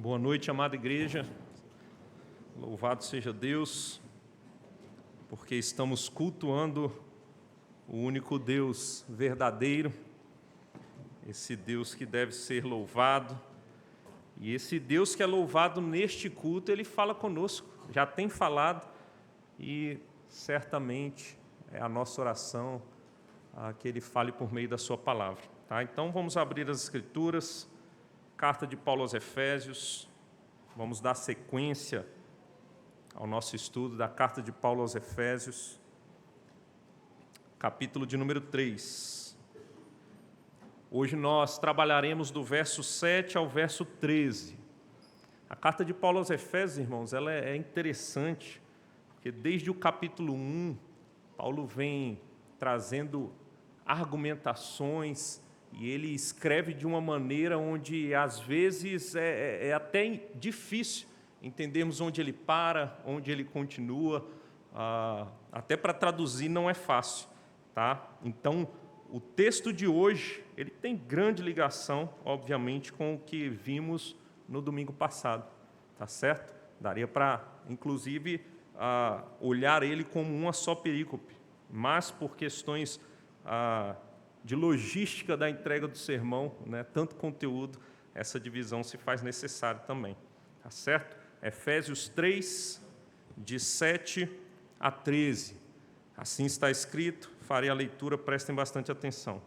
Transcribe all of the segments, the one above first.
Boa noite, amada igreja. Louvado seja Deus, porque estamos cultuando o único Deus verdadeiro, esse Deus que deve ser louvado. E esse Deus que é louvado neste culto, Ele fala conosco, já tem falado, e certamente é a nossa oração que Ele fale por meio da sua palavra. Tá? Então vamos abrir as Escrituras, carta de Paulo aos Efésios, vamos dar sequência ao nosso estudo da carta de Paulo aos Efésios, capítulo de número 3. Hoje nós trabalharemos do verso 7 ao verso 13. A carta de Paulo aos Efésios, irmãos, ela é interessante, porque desde o capítulo 1, Paulo vem trazendo argumentações, e ele escreve de uma maneira onde, às vezes, é até difícil entendermos onde ele para, onde ele continua, até para traduzir não é fácil. Tá? Então, o texto de hoje ele tem grande ligação, obviamente, com o que vimos no domingo passado. Tá certo? Daria para, inclusive, olhar ele como uma só perícope, mas por questões de logística da entrega do sermão, né, tanto conteúdo, essa divisão se faz necessária também. Tá certo? Efésios 3, de 7 a 13. Assim está escrito, farei a leitura, prestem bastante atenção.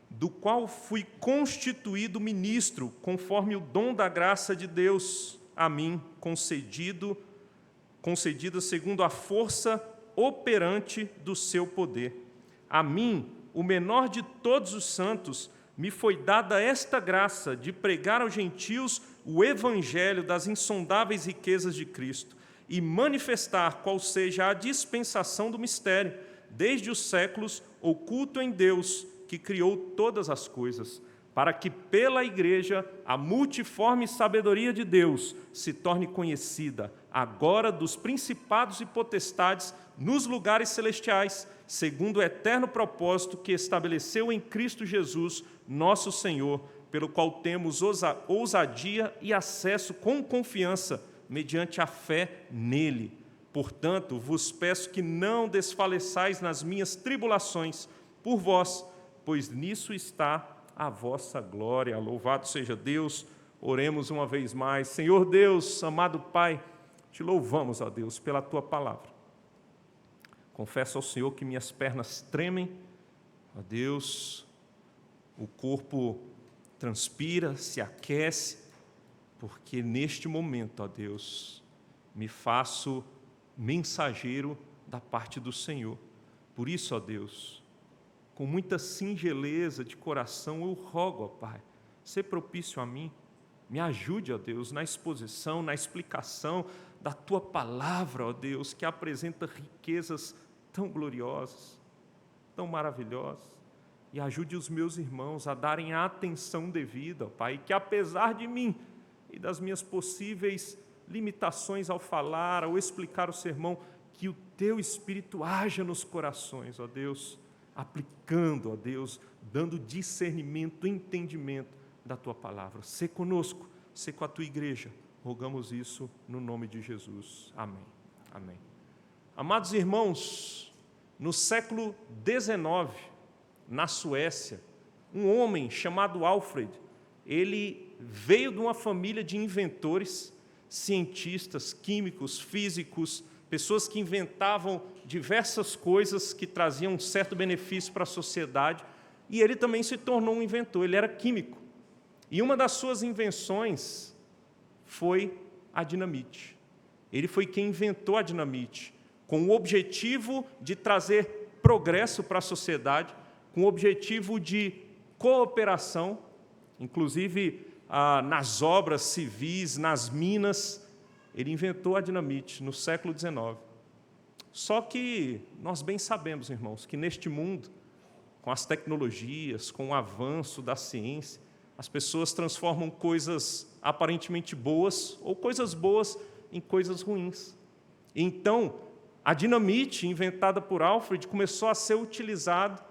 Do qual fui constituído ministro, conforme o dom da graça de Deus a mim, concedida segundo a força operante do seu poder. A mim, o menor de todos os santos, me foi dada esta graça de pregar aos gentios o evangelho das insondáveis riquezas de Cristo e manifestar qual seja a dispensação do mistério, desde os séculos, oculto em Deus, que criou todas as coisas, para que pela Igreja a multiforme sabedoria de Deus se torne conhecida, agora dos principados e potestades nos lugares celestiais, segundo o eterno propósito que estabeleceu em Cristo Jesus, nosso Senhor, pelo qual temos ousadia e acesso com confiança, mediante a fé nele. Portanto, vos peço que não desfaleçais nas minhas tribulações por vós, pois nisso está a vossa glória. Louvado seja Deus. Oremos uma vez mais. Senhor Deus, amado Pai, te louvamos, ó Deus, pela Tua palavra. Confesso ao Senhor que minhas pernas tremem, ó Deus, o corpo transpira, se aquece, porque neste momento, ó Deus, me faço mensageiro da parte do Senhor. Por isso, ó Deus, com muita singeleza de coração, eu rogo, ó Pai, sê propício a mim, me ajude, ó Deus, na exposição, na explicação da Tua palavra, ó Deus, que apresenta riquezas tão gloriosas, tão maravilhosas, e ajude os meus irmãos a darem a atenção devida, ó Pai, que apesar de mim e das minhas possíveis limitações ao falar, ao explicar o sermão, que o Teu Espírito haja nos corações, ó Deus, aplicando, ó Deus, dando discernimento, entendimento da Tua palavra. Sê conosco, sê com a Tua igreja. Rogamos isso no nome de Jesus. Amém. Amém. Amados irmãos, no século XIX, na Suécia, um homem chamado Alfred, ele veio de uma família de inventores, cientistas, químicos, físicos, pessoas que inventavam diversas coisas que traziam um certo benefício para a sociedade, e ele também se tornou um inventor, ele era químico. E uma das suas invenções foi a dinamite. Ele foi quem inventou a dinamite, com o objetivo de trazer progresso para a sociedade, com o objetivo de cooperação, inclusive nas obras civis, nas minas. Ele inventou a dinamite no século XIX. Só que nós bem sabemos, irmãos, que neste mundo, com as tecnologias, com o avanço da ciência, as pessoas transformam coisas aparentemente boas ou coisas boas em coisas ruins. Então, a dinamite, inventada por Alfred, começou a ser utilizada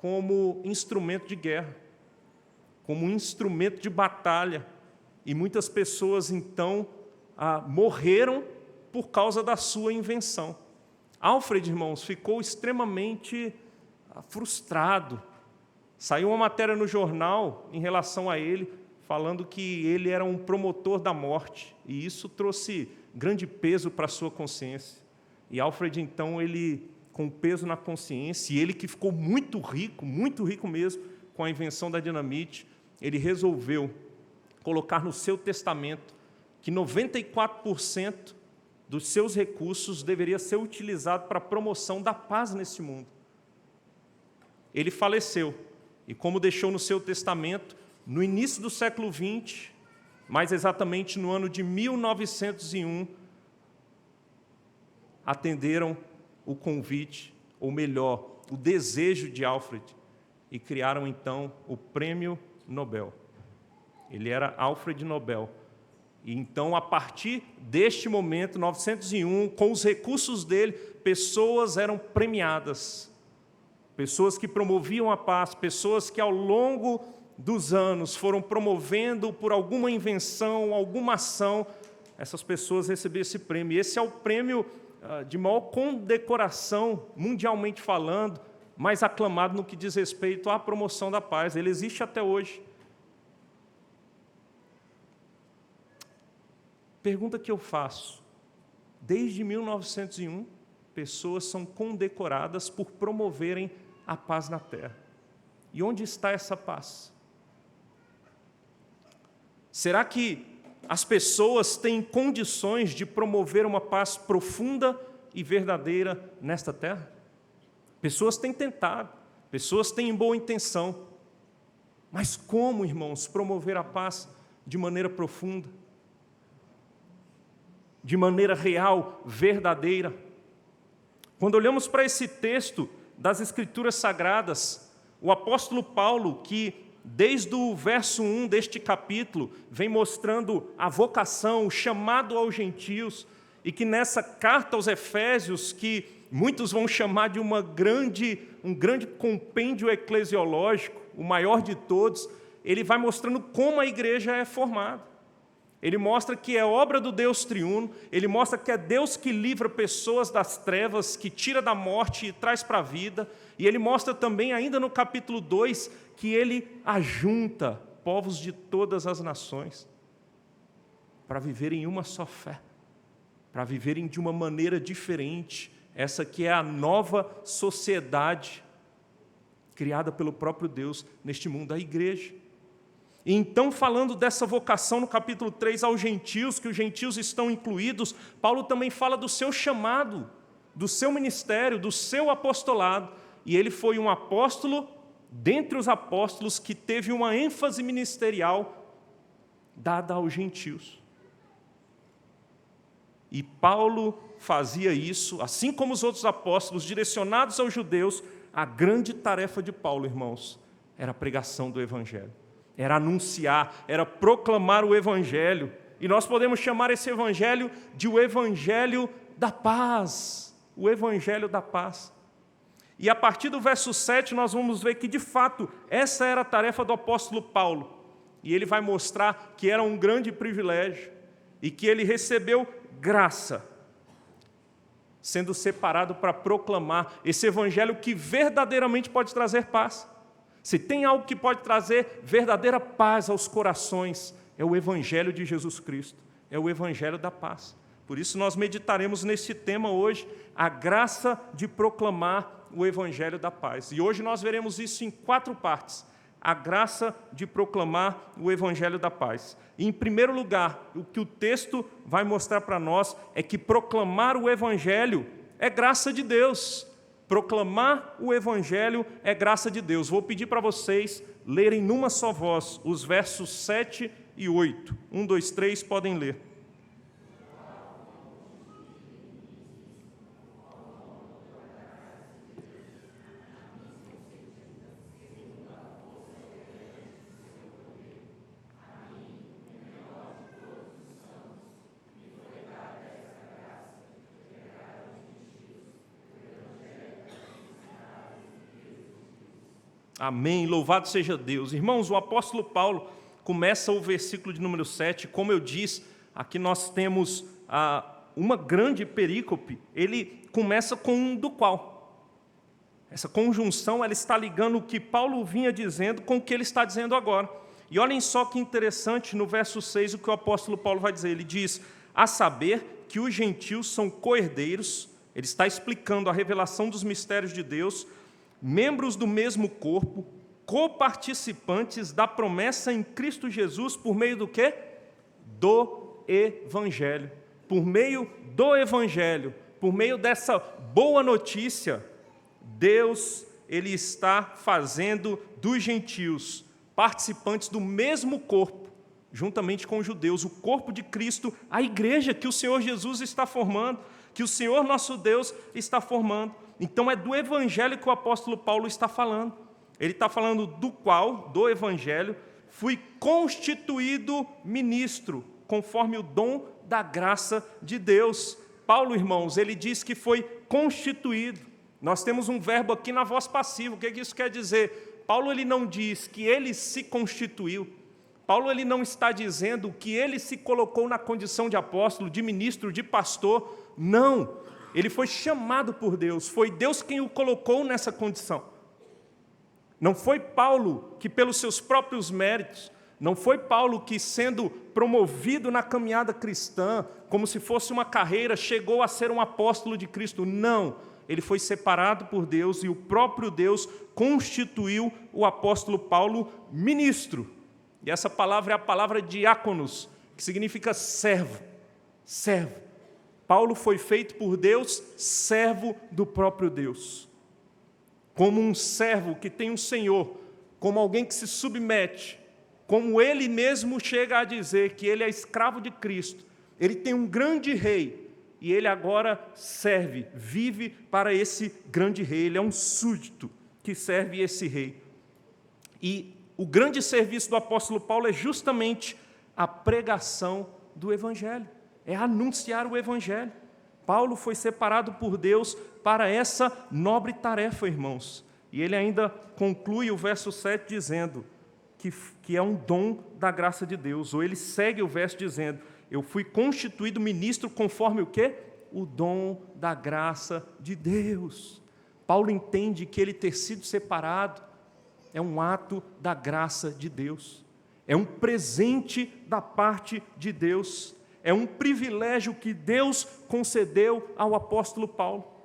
como instrumento de guerra, como instrumento de batalha, e muitas pessoas, então, morreram por causa da sua invenção. Alfred, irmãos, ficou extremamente frustrado. Saiu uma matéria no jornal em relação a ele, falando que ele era um promotor da morte, e isso trouxe grande peso para a sua consciência. E Alfred, então, ele, com peso na consciência, e ele que ficou muito rico mesmo, com a invenção da dinamite, ele resolveu colocar no seu testamento que 94% dos seus recursos deveria ser utilizado para a promoção da paz nesse mundo. Ele faleceu, e como deixou no seu testamento, no início do século XX, mais exatamente no ano de 1901, atenderam o convite, ou melhor, o desejo de Alfred, e criaram então o Prêmio Nobel. Ele era Alfred Nobel. E então, a partir deste momento, 1901, com os recursos dele, pessoas eram premiadas. Pessoas que promoviam a paz, pessoas que ao longo dos anos foram promovendo por alguma invenção, alguma ação, essas pessoas recebiam esse prêmio. E esse é o prêmio de maior condecoração, mundialmente falando, mais aclamado no que diz respeito à promoção da paz. Ele existe até hoje. Pergunta que eu faço: desde 1901, pessoas são condecoradas por promoverem a paz na terra. E onde está essa paz? Será que as pessoas têm condições de promover uma paz profunda e verdadeira nesta terra? Pessoas têm tentado, pessoas têm boa intenção, mas como, irmãos, promover a paz de maneira profunda? De maneira real, verdadeira? Quando olhamos para esse texto das Escrituras Sagradas, o apóstolo Paulo, que desde o verso 1 deste capítulo vem mostrando a vocação, o chamado aos gentios, e que nessa carta aos Efésios, que muitos vão chamar de um grande compêndio eclesiológico, o maior de todos, ele vai mostrando como a igreja é formada. Ele mostra que é obra do Deus triuno, ele mostra que é Deus que livra pessoas das trevas, que tira da morte e traz para a vida, e ele mostra também, ainda no capítulo 2, que ele ajunta povos de todas as nações para viverem uma só fé, para viverem de uma maneira diferente, essa que é a nova sociedade criada pelo próprio Deus neste mundo, a igreja. E então, falando dessa vocação no capítulo 3 aos gentios, que os gentios estão incluídos, Paulo também fala do seu chamado, do seu ministério, do seu apostolado. E ele foi um apóstolo, dentre os apóstolos, que teve uma ênfase ministerial dada aos gentios. E Paulo fazia isso, assim como os outros apóstolos, direcionados aos judeus. A grande tarefa de Paulo, irmãos, era a pregação do Evangelho. Era anunciar, era proclamar o Evangelho. E nós podemos chamar esse Evangelho de o Evangelho da paz. O Evangelho da paz. E a partir do verso 7 nós vamos ver que, de fato, essa era a tarefa do apóstolo Paulo. E ele vai mostrar que era um grande privilégio e que ele recebeu graça, sendo separado para proclamar esse Evangelho que verdadeiramente pode trazer paz. Se tem algo que pode trazer verdadeira paz aos corações, é o Evangelho de Jesus Cristo, é o Evangelho da paz. Por isso nós meditaremos nesse tema hoje, a graça de proclamar o Evangelho da paz. E hoje nós veremos isso em 4 partes, a graça de proclamar o Evangelho da paz. E, em primeiro lugar, o que o texto vai mostrar para nós é que proclamar o Evangelho é graça de Deus. Proclamar o Evangelho é graça de Deus. Vou pedir para vocês lerem numa só voz os versos 7 e 8. 1, 2, 3, podem ler. Amém, louvado seja Deus. Irmãos, o apóstolo Paulo, começa o versículo de número 7, como eu disse, aqui nós temos uma grande perícope, ele começa com um do qual. Essa conjunção ela está ligando o que Paulo vinha dizendo com o que ele está dizendo agora. E olhem só que interessante, no verso 6, o que o apóstolo Paulo vai dizer. Ele diz, a saber que os gentios são co-herdeiros, ele está explicando a revelação dos mistérios de Deus, membros do mesmo corpo, coparticipantes da promessa em Cristo Jesus, por meio do quê? Do Evangelho. Por meio do Evangelho, por meio dessa boa notícia, Deus ele está fazendo dos gentios participantes do mesmo corpo, juntamente com os judeus, o corpo de Cristo, a igreja que o Senhor Jesus está formando, que o Senhor nosso Deus está formando. Então é do Evangelho que o apóstolo Paulo está falando. Ele está falando do qual, do Evangelho, fui constituído ministro, conforme o dom da graça de Deus. Paulo, irmãos, ele diz que foi constituído. Nós temos um verbo aqui na voz passiva. O que isso quer dizer? Paulo ele não diz que ele se constituiu. Paulo ele não está dizendo que ele se colocou na condição de apóstolo, de ministro, de pastor. Não. Ele foi chamado por Deus. Foi Deus quem o colocou nessa condição. Não foi Paulo que, pelos seus próprios méritos, não foi Paulo que, sendo promovido na caminhada cristã, como se fosse uma carreira, chegou a ser um apóstolo de Cristo. Não. Ele foi separado por Deus e o próprio Deus constituiu o apóstolo Paulo ministro. E essa palavra é a palavra diáconos, que significa servo. Servo. Paulo foi feito por Deus servo do próprio Deus. Como um servo que tem um senhor, como alguém que se submete, como ele mesmo chega a dizer que ele é escravo de Cristo, ele tem um grande rei, e ele agora serve, vive para esse grande rei. Ele é um súdito que serve esse rei. E o grande serviço do apóstolo Paulo é justamente a pregação do Evangelho. É anunciar o Evangelho. Paulo foi separado por Deus para essa nobre tarefa, irmãos. E ele ainda conclui o verso 7 dizendo que é um dom da graça de Deus. Ou ele segue o verso dizendo, eu fui constituído ministro conforme o quê? O dom da graça de Deus. Paulo entende que ele ter sido separado é um ato da graça de Deus. É um presente da parte de Deus. É um privilégio que Deus concedeu ao apóstolo Paulo.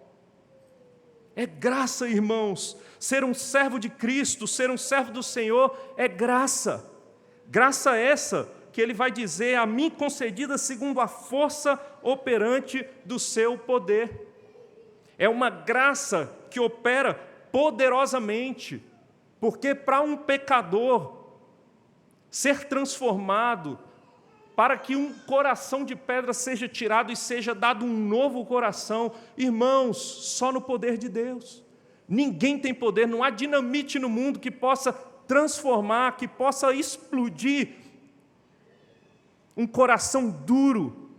É graça, irmãos. Ser um servo de Cristo, ser um servo do Senhor é graça. Graça essa que ele vai dizer, a mim concedida segundo a força operante do seu poder. É uma graça que opera poderosamente, porque para um pecador ser transformado, para que um coração de pedra seja tirado e seja dado um novo coração, irmãos, só no poder de Deus. Ninguém tem poder, não há dinamite no mundo que possa transformar, que possa explodir um coração duro,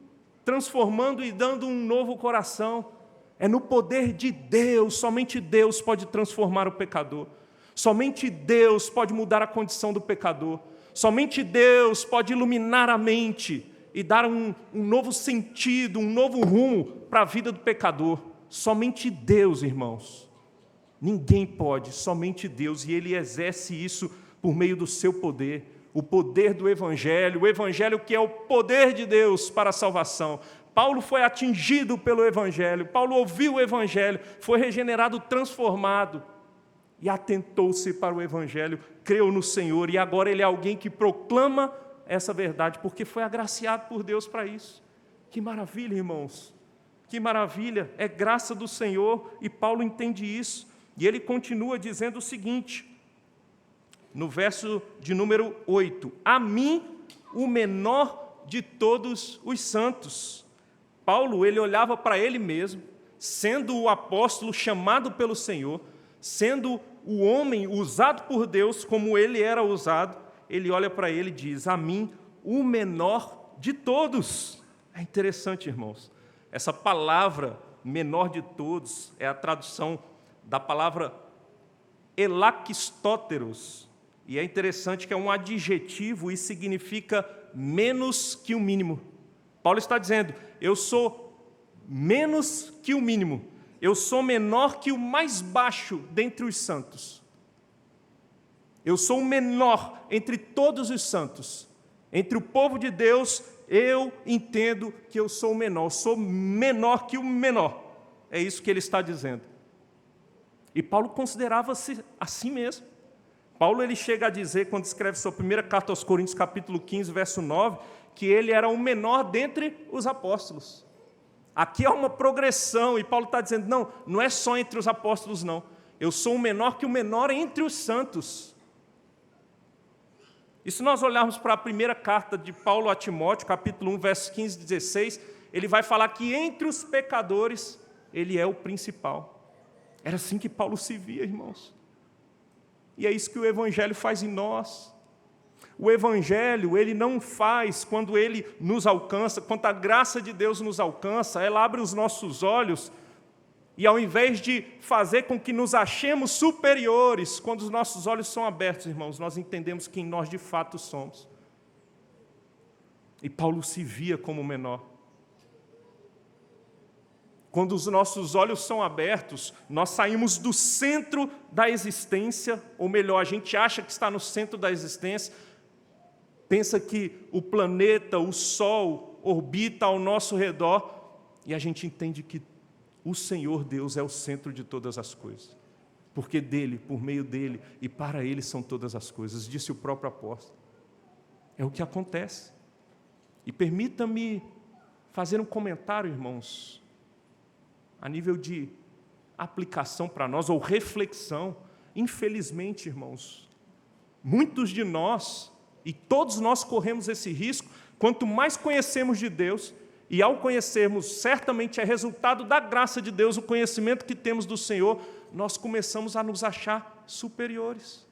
transformando e dando um novo coração. É no poder de Deus, somente Deus pode transformar o pecador. Somente Deus pode mudar a condição do pecador. Somente Deus pode iluminar a mente e dar um novo sentido, um novo rumo para a vida do pecador. Somente Deus, irmãos. Ninguém pode, somente Deus. E Ele exerce isso por meio do seu poder. O poder do Evangelho, o Evangelho que é o poder de Deus para a salvação. Paulo foi atingido pelo Evangelho, Paulo ouviu o Evangelho, foi regenerado, transformado, e atentou-se para o Evangelho, creu no Senhor, e agora ele é alguém que proclama essa verdade, porque foi agraciado por Deus para isso. Que maravilha, irmãos, que maravilha, é graça do Senhor, e Paulo entende isso, e ele continua dizendo o seguinte, no verso de número 8, a mim, o menor de todos os santos. Paulo, ele olhava para ele mesmo, sendo o apóstolo chamado pelo Senhor, sendo o homem usado por Deus como ele era usado, ele olha para ele e diz, a mim, o menor de todos. É interessante, irmãos, essa palavra, menor de todos, é a tradução da palavra elakistóteros, E é interessante que é um adjetivo e significa menos que o mínimo. Paulo está dizendo, eu sou menos que o mínimo, eu sou menor que o mais baixo dentre os santos. Eu sou o menor entre todos os santos. Entre o povo de Deus, eu entendo que eu sou o menor, sou menor que o menor. É isso que ele está dizendo. E Paulo considerava-se assim mesmo. Paulo ele chega a dizer, quando escreve sua primeira carta aos Coríntios, capítulo 15, verso 9, que ele era o menor dentre os apóstolos. Aqui há uma progressão, e Paulo está dizendo, não é só entre os apóstolos, não. Eu sou o menor que o menor entre os santos. E se nós olharmos para a primeira carta de Paulo a Timóteo, capítulo 1, versos 15 e 16, ele vai falar que entre os pecadores, ele é o principal. Era assim que Paulo se via, irmãos. E é isso que o Evangelho faz em nós. O Evangelho, ele não faz quando ele nos alcança, quando a graça de Deus nos alcança, ela abre os nossos olhos e ao invés de fazer com que nos achemos superiores, quando os nossos olhos são abertos, irmãos, nós entendemos quem nós de fato somos. E Paulo se via como menor. Quando os nossos olhos são abertos, nós saímos do centro da existência, ou melhor, a gente acha que está no centro da existência, pensa que o planeta, o Sol, orbita ao nosso redor, e a gente entende que o Senhor Deus é o centro de todas as coisas. Porque dele, por meio dele e para ele são todas as coisas, disse o próprio apóstolo. É o que acontece. E permita-me fazer um comentário, irmãos, a nível de aplicação para nós, ou reflexão. Infelizmente, irmãos, muitos de nós, e todos nós corremos esse risco, quanto mais conhecemos de Deus, e ao conhecermos, certamente é resultado da graça de Deus, o conhecimento que temos do Senhor, nós começamos a nos achar superiores.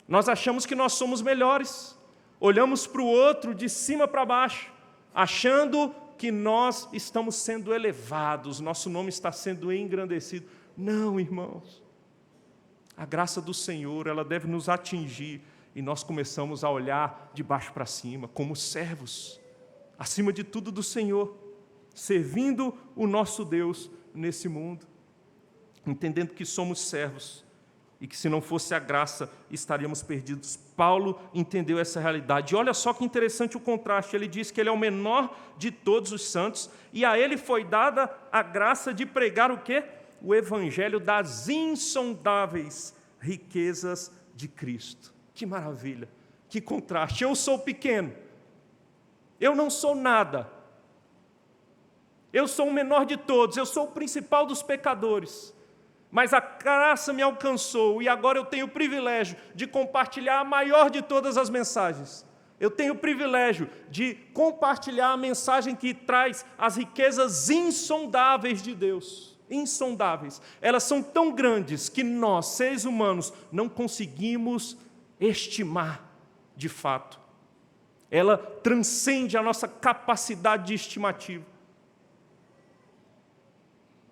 Nós achamos que nós somos melhores, olhamos para o outro de cima para baixo, achando que nós estamos sendo elevados, nosso nome está sendo engrandecido. Não, irmãos. A graça do Senhor, ela deve nos atingir e nós começamos a olhar de baixo para cima, como servos, acima de tudo do Senhor, servindo o nosso Deus nesse mundo, entendendo que somos servos e que se não fosse a graça estaríamos perdidos. Paulo entendeu essa realidade. E olha só que interessante o contraste. Ele diz que ele é o menor de todos os santos e a ele foi dada a graça de pregar o quê? O evangelho das insondáveis riquezas de Cristo. Que maravilha, que contraste. Eu sou pequeno, eu não sou nada, eu sou o menor de todos, eu sou o principal dos pecadores. Mas a graça me alcançou e agora eu tenho o privilégio de compartilhar a maior de todas as mensagens. Eu tenho o privilégio de compartilhar a mensagem que traz as riquezas insondáveis de Deus. Insondáveis. Elas são tão grandes que nós, seres humanos, não conseguimos estimar de fato. Ela transcende a nossa capacidade de estimativa.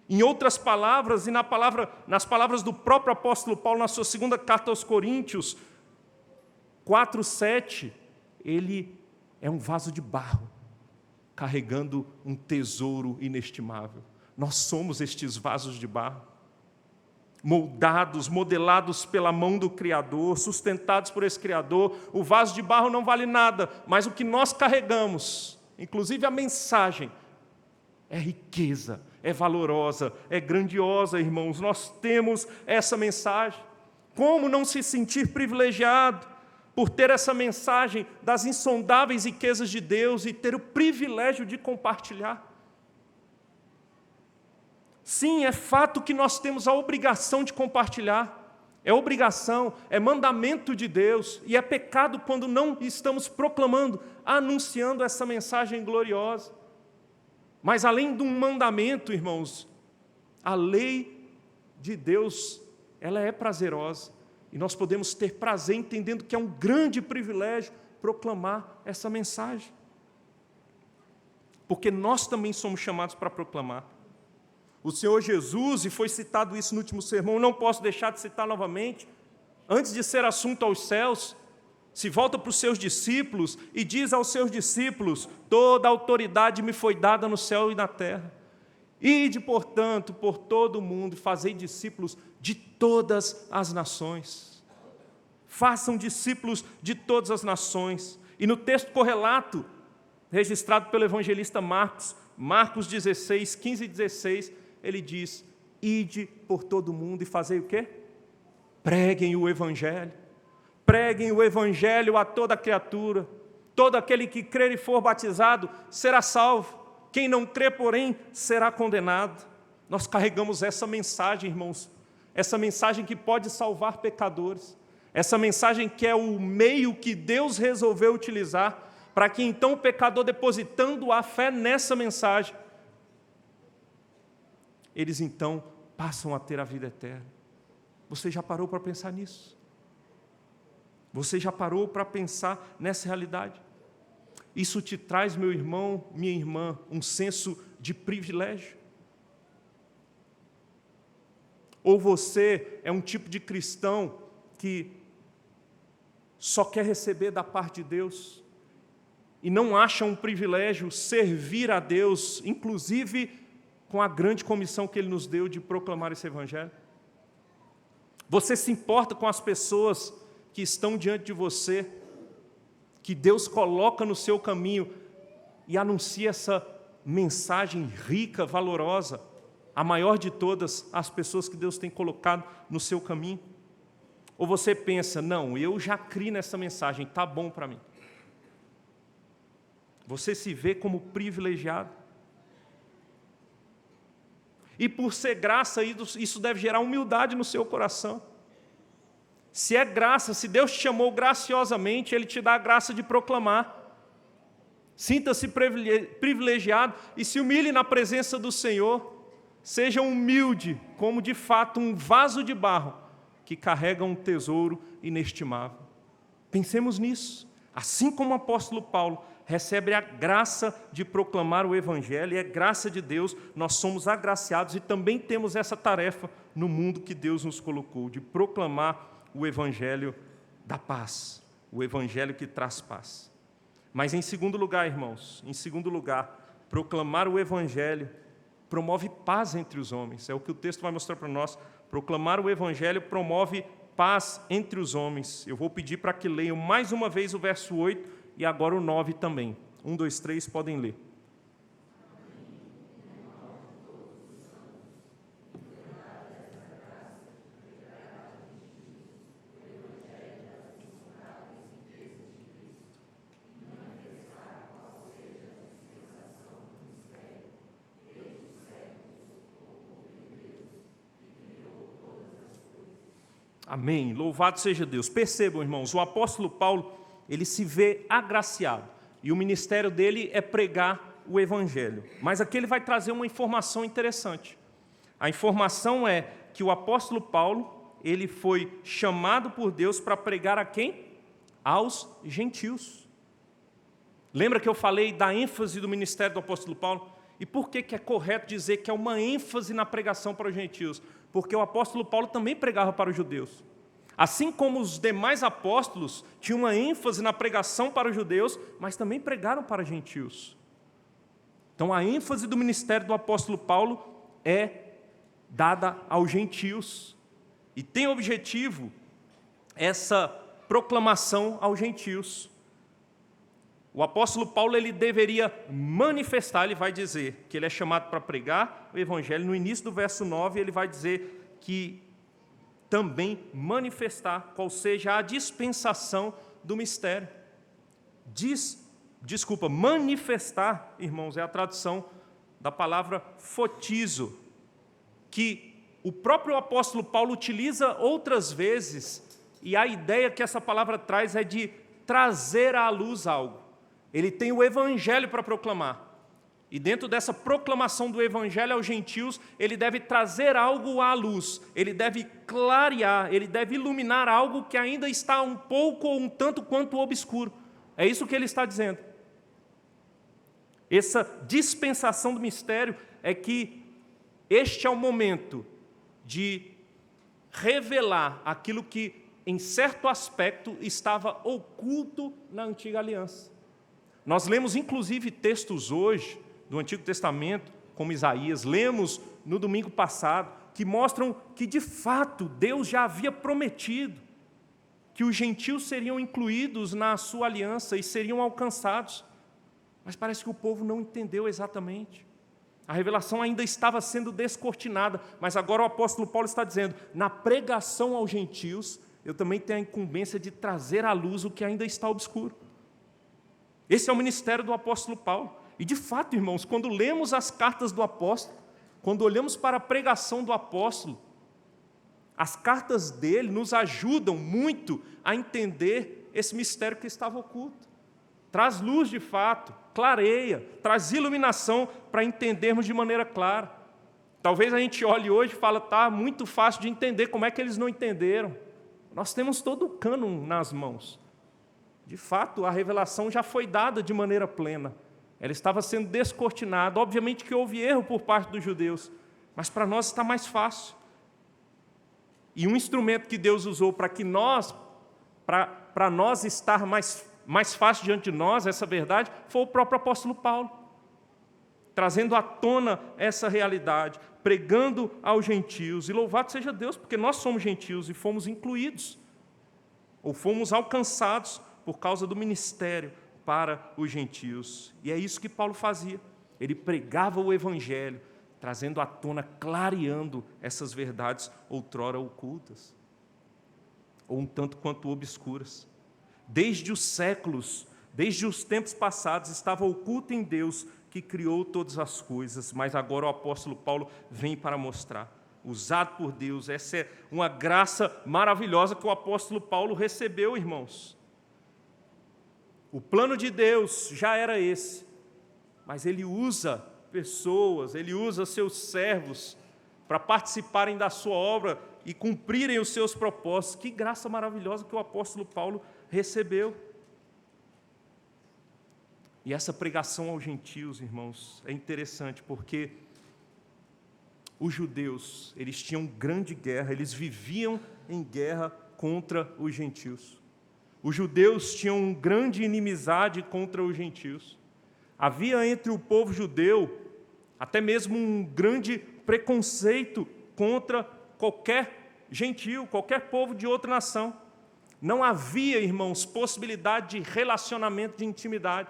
Em outras palavras, e nas palavras do próprio apóstolo Paulo, na sua segunda carta aos Coríntios, 4:7, ele é um vaso de barro, carregando um tesouro inestimável. Nós somos estes vasos de barro, moldados, modelados pela mão do Criador, sustentados por esse Criador. O vaso de barro não vale nada, mas o que nós carregamos, inclusive a mensagem, é riqueza, é valorosa, é grandiosa, irmãos. Nós temos essa mensagem. Como não se sentir privilegiado por ter essa mensagem das insondáveis riquezas de Deus e ter o privilégio de compartilhar? Sim, é fato que nós temos a obrigação de compartilhar. É obrigação, é mandamento de Deus, e é pecado quando não estamos proclamando, anunciando essa mensagem gloriosa. Mas além de um mandamento, irmãos, a lei de Deus, ela é prazerosa. E nós podemos ter prazer entendendo que é um grande privilégio proclamar essa mensagem. Porque nós também somos chamados para proclamar. O Senhor Jesus, e foi citado isso no último sermão, não posso deixar de citar novamente, antes de ser assunto aos céus, se volta para os seus discípulos e diz aos seus discípulos: toda a autoridade me foi dada no céu e na terra. Ide, portanto, por todo o mundo e fazei discípulos de todas as nações. Façam discípulos de todas as nações. E no texto correlato, registrado pelo evangelista Marcos, Marcos 16, 15 e 16, ele diz: ide por todo o mundo e fazei o quê? Preguem o evangelho. Preguem o evangelho a toda criatura. Todo aquele que crer e for batizado será salvo. Quem não crê, porém, será condenado. Nós carregamos essa mensagem, irmãos, essa mensagem que pode salvar pecadores, essa mensagem que é o meio que Deus resolveu utilizar para que então o pecador, depositando a fé nessa mensagem, eles então passam a ter a vida eterna. Você já parou para pensar nisso? Você já parou para pensar nessa realidade? Isso te traz, meu irmão, minha irmã, um senso de privilégio? Ou você é um tipo de cristão que só quer receber da parte de Deus e não acha um privilégio servir a Deus, inclusive com a grande comissão que Ele nos deu de proclamar esse evangelho? Você se importa com as pessoas que estão diante de você, que Deus coloca no seu caminho e anuncia essa mensagem rica, valorosa, a maior de todas as pessoas que Deus tem colocado no seu caminho? Ou você pensa: não, eu já criei nessa mensagem, está bom para mim? Você se vê como privilegiado? E por ser graça, isso deve gerar humildade no seu coração. Se é graça, se Deus te chamou graciosamente, Ele te dá a graça de proclamar. Sinta-se privilegiado e se humilhe na presença do Senhor. Seja humilde, como de fato um vaso de barro que carrega um tesouro inestimável. Pensemos nisso. Assim como o apóstolo Paulo recebe a graça de proclamar o evangelho, e é graça de Deus, nós somos agraciados e também temos essa tarefa no mundo que Deus nos colocou, de proclamar o evangelho da paz, o evangelho que traz paz. Mas em segundo lugar, irmãos, proclamar o evangelho promove paz entre os homens. É o que o texto vai mostrar para nós. Proclamar o evangelho promove paz entre os homens. Eu vou pedir para que leiam mais uma vez o verso 8 e agora o 9 também. 1, 2, 3, podem ler. Amém. Louvado seja Deus. Percebam, irmãos, o apóstolo Paulo, ele se vê agraciado. E o ministério dele é pregar o evangelho. Mas aqui ele vai trazer uma informação interessante. A informação é que o apóstolo Paulo, ele foi chamado por Deus para pregar a quem? Aos gentios. Lembra que eu falei da ênfase do ministério do apóstolo Paulo? E por que é correto dizer que é uma ênfase na pregação para os gentios? Porque o apóstolo Paulo também pregava para os judeus. Assim como os demais apóstolos tinham uma ênfase na pregação para os judeus, mas também pregaram para gentios. Então a ênfase do ministério do apóstolo Paulo é dada aos gentios. E tem objetivo essa proclamação aos gentios. O apóstolo Paulo, ele deveria manifestar, ele vai dizer que ele é chamado para pregar o evangelho. No início do verso 9, ele vai dizer que também manifestar qual seja a dispensação do mistério. Manifestar, irmãos, é a tradução da palavra fotizo, que o próprio apóstolo Paulo utiliza outras vezes, e a ideia que essa palavra traz é de trazer à luz algo. Ele tem o evangelho para proclamar. E dentro dessa proclamação do evangelho aos gentios, ele deve trazer algo à luz. Ele deve clarear, ele deve iluminar algo que ainda está um pouco ou um tanto quanto obscuro. É isso que ele está dizendo. Essa dispensação do mistério é que este é o momento de revelar aquilo que em certo aspecto, estava oculto na antiga aliança. Nós lemos, inclusive, textos hoje do Antigo Testamento, como Isaías, lemos no domingo passado, que mostram que, de fato, Deus já havia prometido que os gentios seriam incluídos na sua aliança e seriam alcançados. Mas parece que o povo não entendeu exatamente. A revelação ainda estava sendo descortinada, mas agora o apóstolo Paulo está dizendo, na pregação aos gentios, eu também tenho a incumbência de trazer à luz o que ainda está obscuro. Esse é o ministério do apóstolo Paulo. E, de fato, irmãos, quando lemos as cartas do apóstolo, quando olhamos para a pregação do apóstolo, as cartas dele nos ajudam muito a entender esse mistério que estava oculto. Traz luz de fato, clareia, traz iluminação para entendermos de maneira clara. Talvez a gente olhe hoje e fale, está muito fácil de entender, como é que eles não entenderam? Nós temos todo o cânon nas mãos. De fato, a revelação já foi dada de maneira plena. Ela estava sendo descortinada. Obviamente que houve erro por parte dos judeus, mas para nós está mais fácil. E um instrumento que Deus usou para que nós, para nós estar mais fácil diante de nós, essa verdade, foi o próprio apóstolo Paulo, trazendo à tona essa realidade, pregando aos gentios. E louvado seja Deus, porque nós somos gentios e fomos incluídos, ou fomos alcançados por causa do ministério para os gentios. E é isso que Paulo fazia. Ele pregava o evangelho, trazendo à tona, clareando essas verdades outrora ocultas, ou um tanto quanto obscuras. Desde os séculos, desde os tempos passados, estava oculto em Deus que criou todas as coisas, mas agora o apóstolo Paulo vem para mostrar, usado por Deus. Essa é uma graça maravilhosa que o apóstolo Paulo recebeu, irmãos. O plano de Deus já era esse, mas ele usa pessoas, ele usa seus servos para participarem da sua obra e cumprirem os seus propósitos. Que graça maravilhosa que o apóstolo Paulo recebeu. E essa pregação aos gentios, irmãos, é interessante porque os judeus, eles tinham grande guerra, eles viviam em guerra contra os gentios. Os judeus tinham grande inimizade contra os gentios. Havia entre o povo judeu até mesmo um grande preconceito contra qualquer gentio, qualquer povo de outra nação. Não havia, irmãos, possibilidade de relacionamento, de intimidade.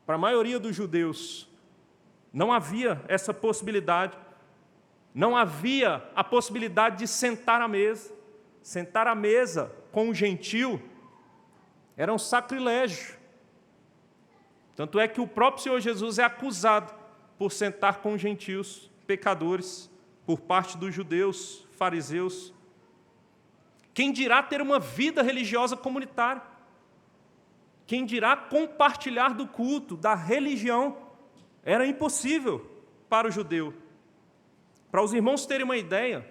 Para a maioria dos judeus, não havia essa possibilidade. Não havia a possibilidade de sentar à mesa. Sentar à mesa com um gentio era um sacrilégio. Tanto é que o próprio Senhor Jesus é acusado por sentar com gentios, pecadores, por parte dos judeus, fariseus. Quem dirá ter uma vida religiosa comunitária? Quem dirá compartilhar do culto, da religião? Era impossível para o judeu. Para os irmãos terem uma ideia,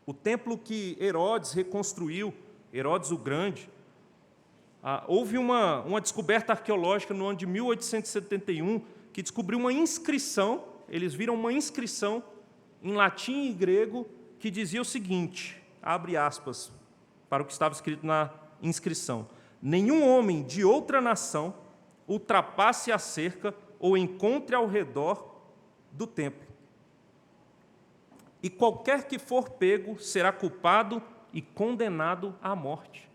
o templo que Herodes reconstruiu, Herodes o Grande, houve uma descoberta arqueológica no ano de 1871 que descobriu uma inscrição, eles viram uma inscrição em latim e grego que dizia o seguinte, abre aspas, para o que estava escrito na inscrição: nenhum homem de outra nação ultrapasse a cerca ou encontre ao redor do templo. E qualquer que for pego será culpado e condenado à morte.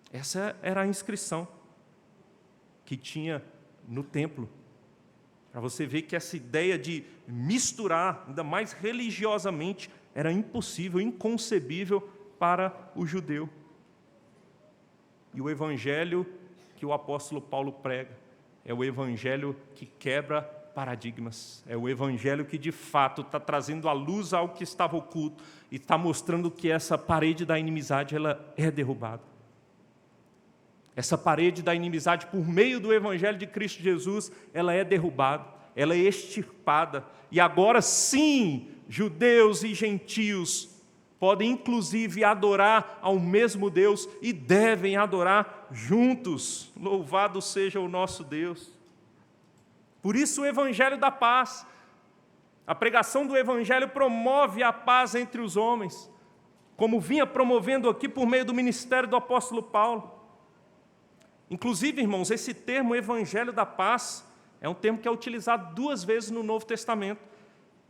Essa era a inscrição que tinha no templo. Para você ver que essa ideia de misturar, ainda mais religiosamente, era impossível, inconcebível para o judeu. E o evangelho que o apóstolo Paulo prega é o evangelho que quebra paradigmas. É o evangelho que, de fato, está trazendo à luz algo que estava oculto e está mostrando que essa parede da inimizade ela é derrubada. Essa parede da inimizade, por meio do evangelho de Cristo Jesus, ela é derrubada, ela é extirpada. E agora sim, judeus e gentios podem inclusive adorar ao mesmo Deus e devem adorar juntos. Louvado seja o nosso Deus. Por isso o evangelho da paz. A pregação do Evangelho promove a paz entre os homens, como vinha promovendo aqui por meio do ministério do apóstolo Paulo. Inclusive, irmãos, esse termo Evangelho da Paz é um termo que é utilizado 2 vezes no Novo Testamento.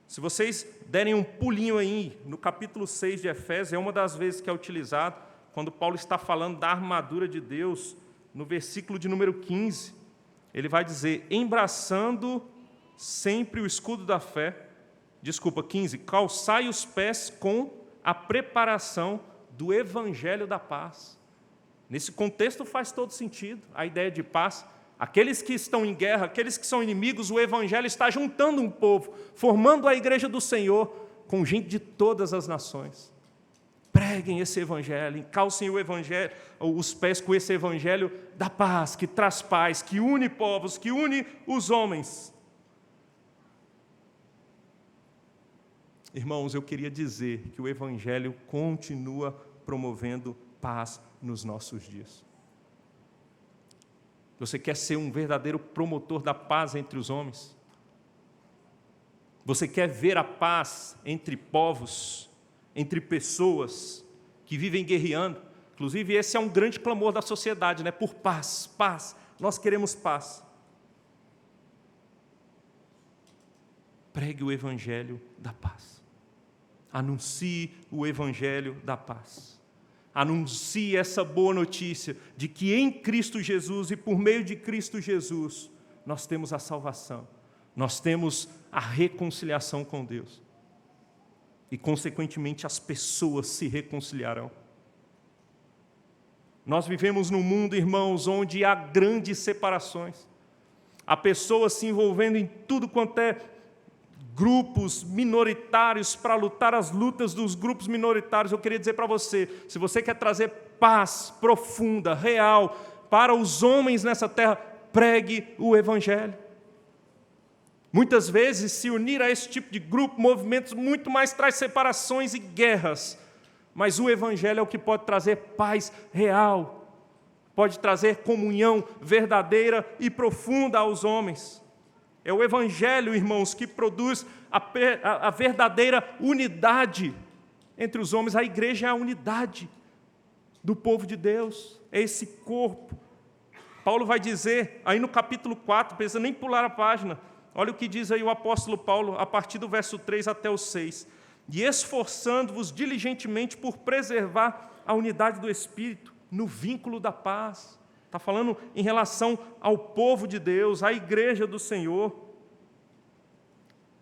Se vocês derem um pulinho aí, no capítulo 6 de Efésios, é uma das vezes que é utilizado, quando Paulo está falando da armadura de Deus, no versículo de número 15, ele vai dizer, embraçando sempre o escudo da fé, 15, calçai os pés com a preparação do Evangelho da Paz. Nesse contexto faz todo sentido, a ideia de paz. Aqueles que estão em guerra, aqueles que são inimigos, o Evangelho está juntando um povo, formando a igreja do Senhor com gente de todas as nações. Preguem esse Evangelho, encalcem o Evangelho, os pés com esse Evangelho da paz, que traz paz, que une povos, que une os homens. Irmãos, eu queria dizer que o Evangelho continua promovendo paz nos nossos dias. Você quer ser um verdadeiro promotor da paz entre os homens? Você quer ver a paz entre povos, entre pessoas que vivem guerreando? Inclusive, esse é um grande clamor da sociedade, né? Por paz, paz. Nós queremos paz. Pregue o Evangelho da paz. Anuncie o Evangelho da paz. Anuncie essa boa notícia de que em Cristo Jesus e por meio de Cristo Jesus nós temos a salvação, nós temos a reconciliação com Deus e, consequentemente, as pessoas se reconciliarão. Nós vivemos num mundo, irmãos, onde há grandes separações, há pessoas se envolvendo em tudo quanto é grupos minoritários para lutar as lutas dos grupos minoritários. Eu queria dizer para você, se você quer trazer paz profunda, real, para os homens nessa terra, pregue o Evangelho. Muitas vezes, se unir a esse tipo de grupo, movimentos, muito mais traz separações e guerras, mas o Evangelho é o que pode trazer paz real, pode trazer comunhão verdadeira e profunda aos homens. É o Evangelho, irmãos, que produz a verdadeira unidade entre os homens. A igreja é a unidade do povo de Deus, é esse corpo. Paulo vai dizer, aí no capítulo 4, não precisa nem pular a página, olha o que diz aí o apóstolo Paulo, a partir do verso 3 até o 6. E esforçando-vos diligentemente por preservar a unidade do Espírito no vínculo da paz. Está falando em relação ao povo de Deus, à igreja do Senhor.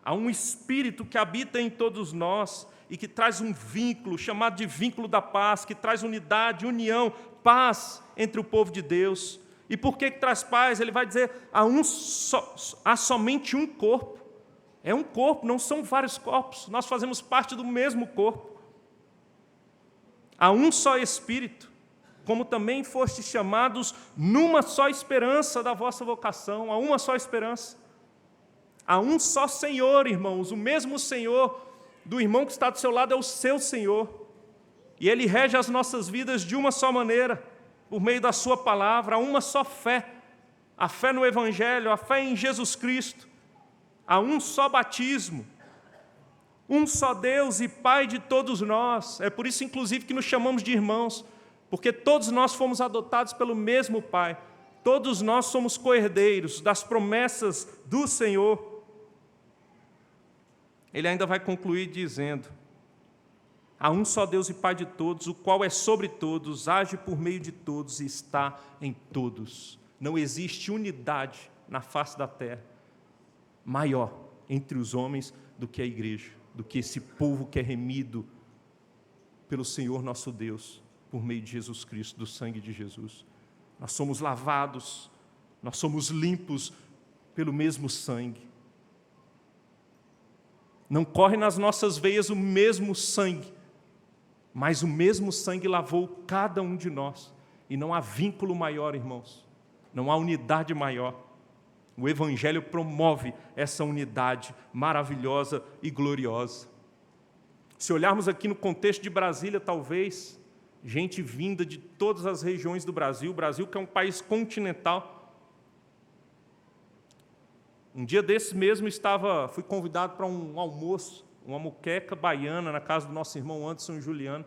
Há um Espírito que habita em todos nós e que traz um vínculo, chamado de vínculo da paz, que traz unidade, união, paz entre o povo de Deus. E por que traz paz? Ele vai dizer, há somente um corpo. É um corpo, não são vários corpos. Nós fazemos parte do mesmo corpo. Há um só Espírito, como também fostes chamados numa só esperança da vossa vocação, há uma só esperança. Há um só Senhor, irmãos, o mesmo Senhor do irmão que está do seu lado é o seu Senhor. E Ele rege as nossas vidas de uma só maneira, por meio da sua palavra, há uma só fé. A fé no Evangelho, a fé em Jesus Cristo. Há um só batismo. Um só Deus e Pai de todos nós. É por isso, inclusive, que nos chamamos de irmãos, porque todos nós fomos adotados pelo mesmo Pai. Todos nós somos co-herdeiros das promessas do Senhor. Ele ainda vai concluir dizendo, há um só Deus e Pai de todos, o qual é sobre todos, age por meio de todos e está em todos. Não existe unidade na face da terra maior entre os homens do que a igreja, do que esse povo que é remido pelo Senhor nosso Deus, por meio de Jesus Cristo, do sangue de Jesus. Nós somos lavados, nós somos limpos pelo mesmo sangue. Não corre nas nossas veias o mesmo sangue, mas o mesmo sangue lavou cada um de nós. E não há vínculo maior, irmãos. Não há unidade maior. O Evangelho promove essa unidade maravilhosa e gloriosa. Se olharmos aqui no contexto de Brasília, talvez, gente vinda de todas as regiões do Brasil, o Brasil que é um país continental. Um dia desses mesmo fui convidado para um almoço, uma moqueca baiana na casa do nosso irmão Anderson e Juliano.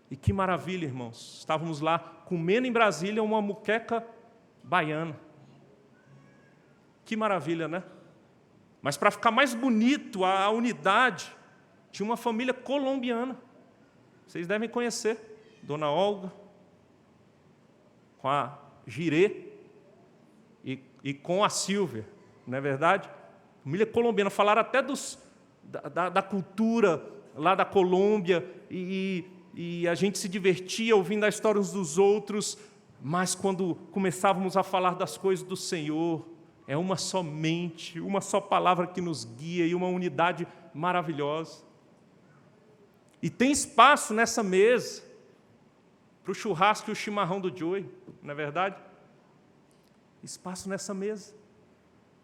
E que maravilha, irmãos. Estávamos lá comendo em Brasília uma moqueca baiana. Que maravilha, né? Mas para ficar mais bonito a unidade, tinha uma família colombiana. Vocês devem conhecer. Dona Olga, com a Girê e com a Silvia. Não é verdade? Família colombiana. Falaram até da cultura lá da Colômbia e a gente se divertia ouvindo a história uns dos outros, mas quando começávamos a falar das coisas do Senhor, é uma só mente, uma só palavra que nos guia e uma unidade maravilhosa. E tem espaço nessa mesa para o churrasco e o chimarrão do Joey, não é verdade? Espaço nessa mesa.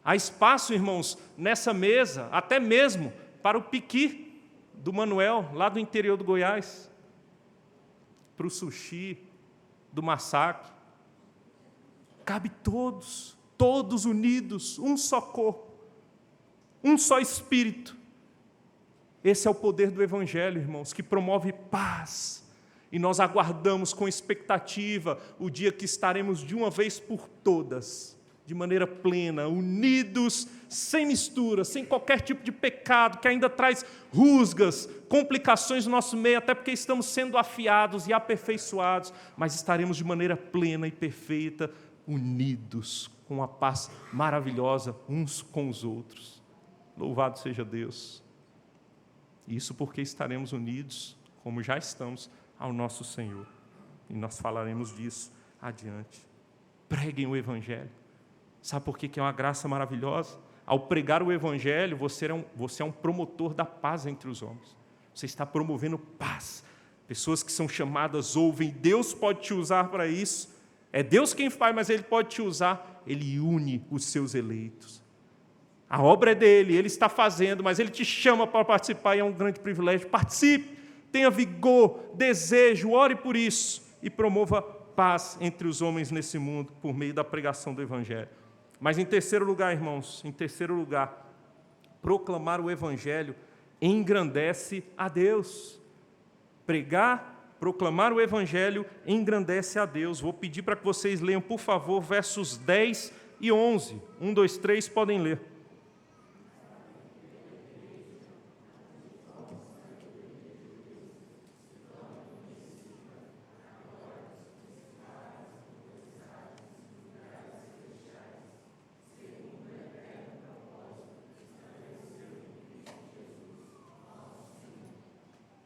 Há espaço, irmãos, nessa mesa, até mesmo para o piqui do Manuel, lá do interior do Goiás, para o sushi do massacre. Cabe todos unidos, um só corpo, um só espírito. Esse é o poder do Evangelho, irmãos, que promove paz. E nós aguardamos com expectativa o dia que estaremos de uma vez por todas, de maneira plena, unidos, sem mistura, sem qualquer tipo de pecado que ainda traz rusgas, complicações no nosso meio, até porque estamos sendo afiados e aperfeiçoados, mas estaremos de maneira plena e perfeita, unidos, com a paz maravilhosa uns com os outros. Louvado seja Deus. Isso porque estaremos unidos, como já estamos, ao nosso Senhor. E nós falaremos disso adiante. Preguem o Evangelho. Sabe por que é uma graça maravilhosa? Ao pregar o Evangelho, você é um promotor da paz entre os homens. Você está promovendo paz. Pessoas que são chamadas ouvem. Deus pode te usar para isso. É Deus quem faz, mas Ele pode te usar. Ele une os seus eleitos. A obra é dele, Ele está fazendo, mas Ele te chama para participar e é um grande privilégio. Participe, tenha vigor, desejo, ore por isso e promova paz entre os homens nesse mundo por meio da pregação do Evangelho. Mas em terceiro lugar, irmãos, proclamar o Evangelho engrandece a Deus. Proclamar o Evangelho engrandece a Deus. Vou pedir para que vocês leiam, por favor, versos 10 e 11. 1, 2, 3, podem ler.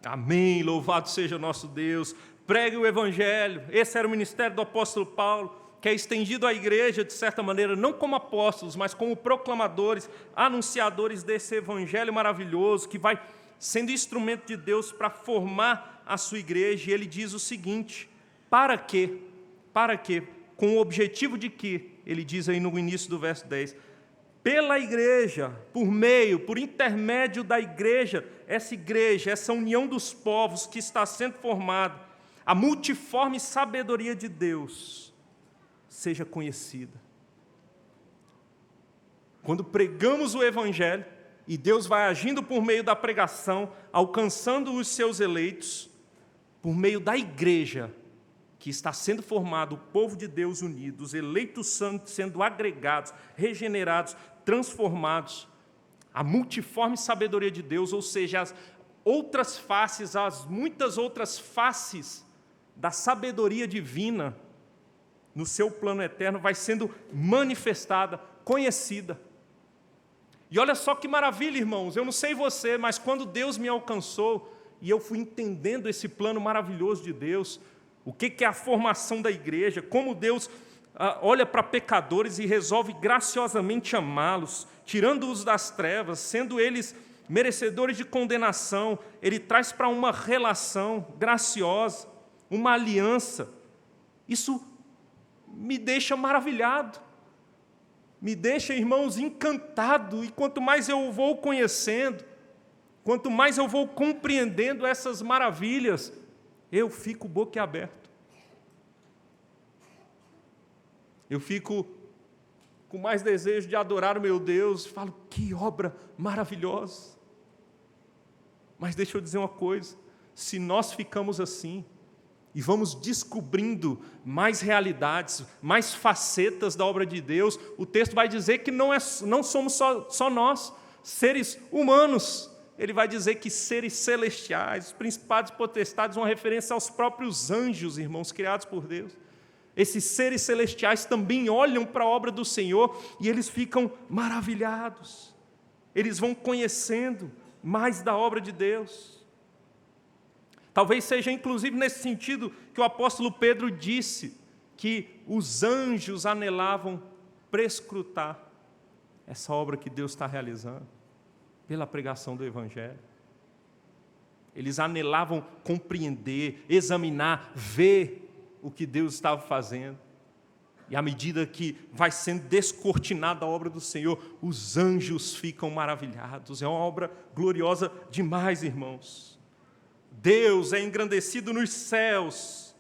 Amém, louvado seja o nosso Deus. Pregue o Evangelho. Esse era o ministério do apóstolo Paulo, que é estendido à igreja, de certa maneira, não como apóstolos, mas como proclamadores, anunciadores desse Evangelho maravilhoso, que vai sendo instrumento de Deus para formar a sua igreja. E ele diz o seguinte: para quê? Para quê? Com o objetivo de quê? Ele diz aí no início do verso 10, pela igreja, por intermédio da igreja, essa união dos povos que está sendo formada, a multiforme sabedoria de Deus seja conhecida. Quando pregamos o Evangelho, e Deus vai agindo por meio da pregação, alcançando os seus eleitos, por meio da igreja, que está sendo formado, o povo de Deus unido, os eleitos santos sendo agregados, regenerados, transformados, a multiforme sabedoria de Deus, ou seja, as outras faces, as muitas outras faces da sabedoria divina no seu plano eterno, vai sendo manifestada, conhecida. E olha só que maravilha, irmãos, eu não sei você, mas quando Deus me alcançou, e eu fui entendendo esse plano maravilhoso de Deus, o que é a formação da igreja, como Deus olha para pecadores e resolve graciosamente amá-los, tirando-os das trevas, sendo eles merecedores de condenação, Ele traz para uma relação graciosa, uma aliança. Isso me deixa maravilhado, me deixa, irmãos, encantado, e quanto mais eu vou conhecendo, quanto mais eu vou compreendendo essas maravilhas, eu fico boquiaberto. Eu fico com mais desejo de adorar o meu Deus, falo, que obra maravilhosa. Mas deixa eu dizer uma coisa, se nós ficamos assim, e vamos descobrindo mais realidades, mais facetas da obra de Deus, o texto vai dizer que não somos só nós, seres humanos. Ele vai dizer que seres celestiais, principados e potestades, uma referência aos próprios anjos, irmãos, criados por Deus. Esses seres celestiais também olham para a obra do Senhor e eles ficam maravilhados. Eles vão conhecendo mais da obra de Deus. Talvez seja inclusive nesse sentido que o apóstolo Pedro disse que os anjos anelavam prescrutar essa obra que Deus está realizando pela pregação do Evangelho. Eles anelavam compreender, examinar, ver o que Deus estava fazendo. E à medida que vai sendo descortinada a obra do Senhor, os anjos ficam maravilhados. É uma obra gloriosa demais, irmãos. Deus é engrandecido nos céus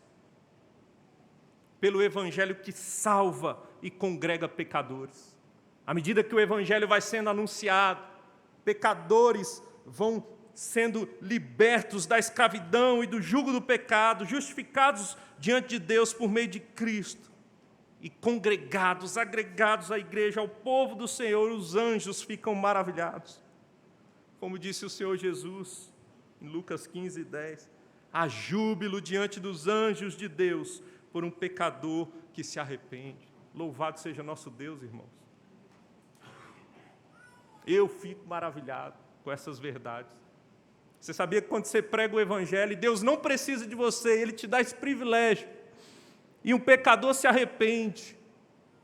pelo Evangelho que salva e congrega pecadores. À medida que o Evangelho vai sendo anunciado, pecadores vão sendo libertos da escravidão e do jugo do pecado, justificados diante de Deus por meio de Cristo, e congregados, agregados à igreja, ao povo do Senhor, os anjos ficam maravilhados. Como disse o Senhor Jesus, em Lucas 15:10, há júbilo diante dos anjos de Deus por um pecador que se arrepende. Louvado seja nosso Deus, irmãos. Eu fico maravilhado com essas verdades. Você sabia que quando você prega o Evangelho, Deus não precisa de você, Ele te dá esse privilégio. E um pecador se arrepende.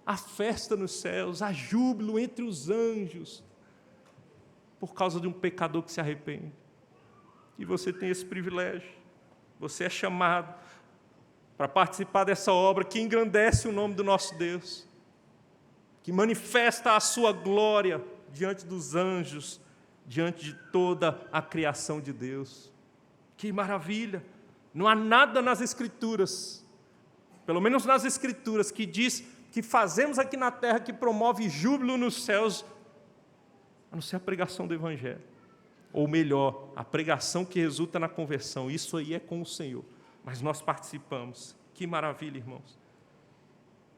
Há festa nos céus, há júbilo entre os anjos, por causa de um pecador que se arrepende. E você tem esse privilégio. Você é chamado para participar dessa obra que engrandece o nome do nosso Deus, que manifesta a sua glória diante dos anjos, diante de toda a criação de Deus. Que maravilha! Não há nada nas Escrituras, pelo menos nas Escrituras, que diz que fazemos aqui na terra que promove júbilo nos céus, a não ser a pregação do Evangelho. Ou melhor, a pregação que resulta na conversão. Isso aí é com o Senhor, mas nós participamos. Que maravilha, irmãos!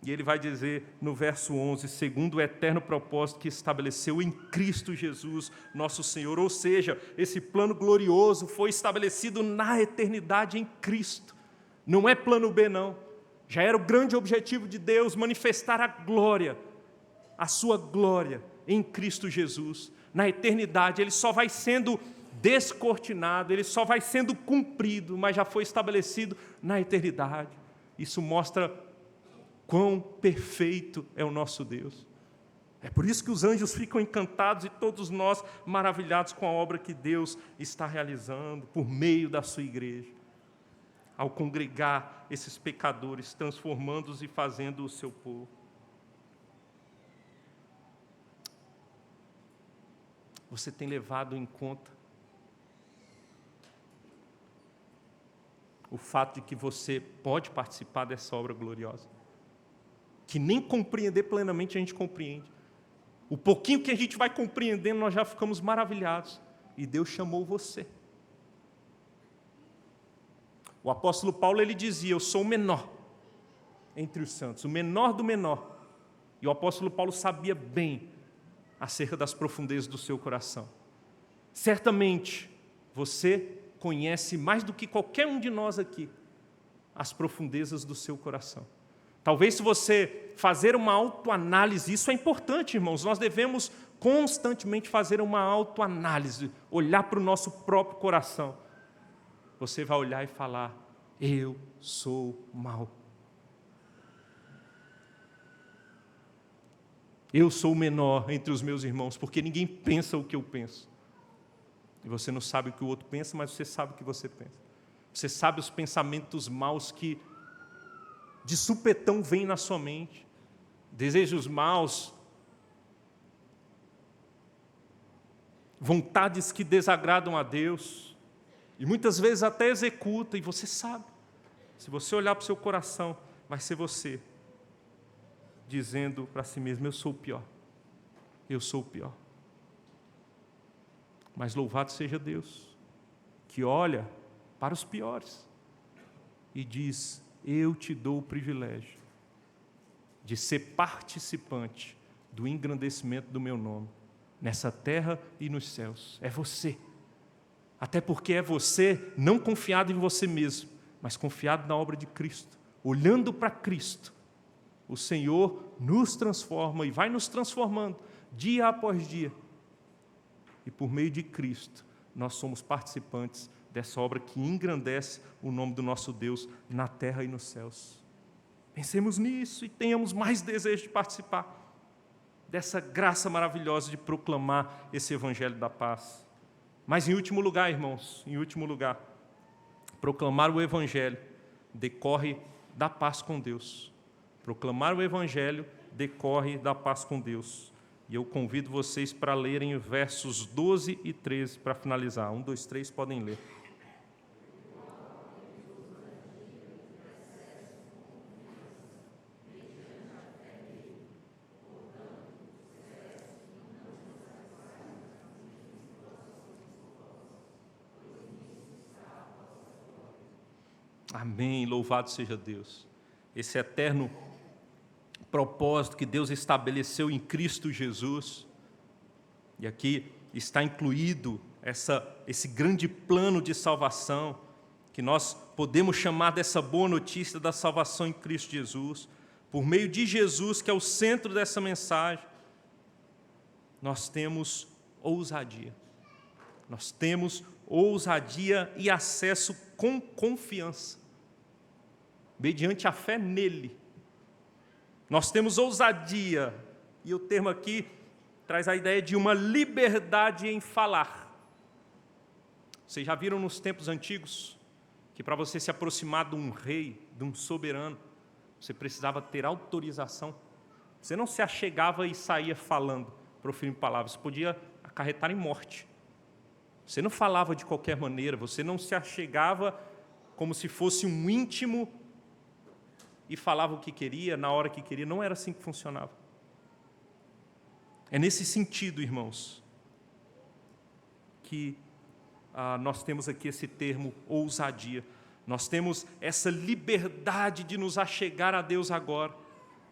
E ele vai dizer no verso 11, segundo o eterno propósito que estabeleceu em Cristo Jesus, nosso Senhor. Ou seja, esse plano glorioso foi estabelecido na eternidade em Cristo. Não é plano B, não. Já era o grande objetivo de Deus, manifestar a glória, a sua glória em Cristo Jesus. Na eternidade, ele só vai sendo descortinado, ele só vai sendo cumprido, mas já foi estabelecido na eternidade. Isso mostra quão perfeito é o nosso Deus. É por isso que os anjos ficam encantados e todos nós maravilhados com a obra que Deus está realizando por meio da sua igreja, ao congregar esses pecadores, transformando-os e fazendo o seu povo. Você tem levado em conta o fato de que você pode participar dessa obra gloriosa, que nem compreender plenamente a gente compreende. O pouquinho que a gente vai compreendendo, nós já ficamos maravilhados. E Deus chamou você. O apóstolo Paulo, ele dizia, eu sou o menor entre os santos, o menor do menor. E o apóstolo Paulo sabia bem acerca das profundezas do seu coração. Certamente, você conhece mais do que qualquer um de nós aqui as profundezas do seu coração. Talvez se você fazer uma autoanálise, isso é importante, irmãos, nós devemos constantemente fazer uma autoanálise, olhar para o nosso próprio coração. Você vai olhar e falar, eu sou mau. Eu sou o menor entre os meus irmãos, porque ninguém pensa o que eu penso. E você não sabe o que o outro pensa, mas você sabe o que você pensa. Você sabe os pensamentos maus que de supetão vêm na sua mente. Desejos maus, vontades que desagradam a Deus, e muitas vezes até executa, e você sabe. Se você olhar para o seu coração, vai ser você. dizendo para si mesmo: eu sou o pior, eu sou o pior. Mas louvado seja Deus, que olha para os piores e diz: eu te dou o privilégio de ser participante do engrandecimento do meu nome, nessa terra e nos céus. É você. Até porque é você não confiado em você mesmo, mas confiado na obra de Cristo. Olhando para Cristo, o Senhor nos transforma e vai nos transformando dia após dia. E por meio de Cristo, nós somos participantes dessa obra que engrandece o nome do nosso Deus na terra e nos céus. Pensemos nisso e tenhamos mais desejo de participar dessa graça maravilhosa de proclamar esse evangelho da paz. Mas em último lugar, irmãos, em último lugar, proclamar o evangelho decorre da paz com Deus. Proclamar o evangelho decorre da paz com Deus. E eu convido vocês para lerem versos 12 e 13 para finalizar. 1, 2, 3, podem ler. Amém, louvado seja Deus. Esse eterno propósito que Deus estabeleceu em Cristo Jesus, e aqui está incluído esse grande plano de salvação, que nós podemos chamar dessa boa notícia da salvação em Cristo Jesus, por meio de Jesus, que é o centro dessa mensagem, nós temos ousadia. Nós temos ousadia e acesso com confiança, mediante a fé nele. Nós temos ousadia, e o termo aqui traz a ideia de uma liberdade em falar. Vocês já viram nos tempos antigos que para você se aproximar de um rei, de um soberano, você precisava ter autorização? Você não se achegava e saía falando, proferindo palavras, você podia acarretar em morte. Você não falava de qualquer maneira, você não se achegava como se fosse um íntimo e falava o que queria, na hora que queria. Não era assim que funcionava. É nesse sentido, irmãos, que nós temos aqui esse termo ousadia. Nós temos essa liberdade de nos achegar a Deus agora.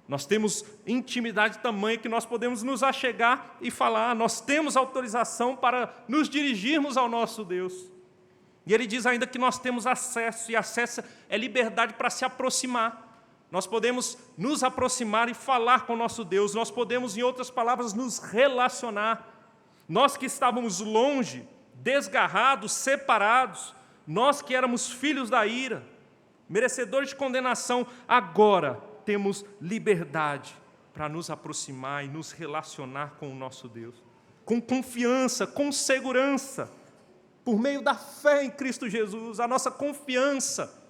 Nós temos intimidade tamanha que nós podemos nos achegar e falar. Nós temos autorização para nos dirigirmos ao nosso Deus. E ele diz ainda que nós temos acesso, e acesso é liberdade para se aproximar. Nós podemos nos aproximar e falar com o nosso Deus. Nós podemos, em outras palavras, nos relacionar. Nós que estávamos longe, desgarrados, separados, nós que éramos filhos da ira, merecedores de condenação, agora temos liberdade para nos aproximar e nos relacionar com o nosso Deus, com confiança, com segurança, por meio da fé em Cristo Jesus. A nossa confiança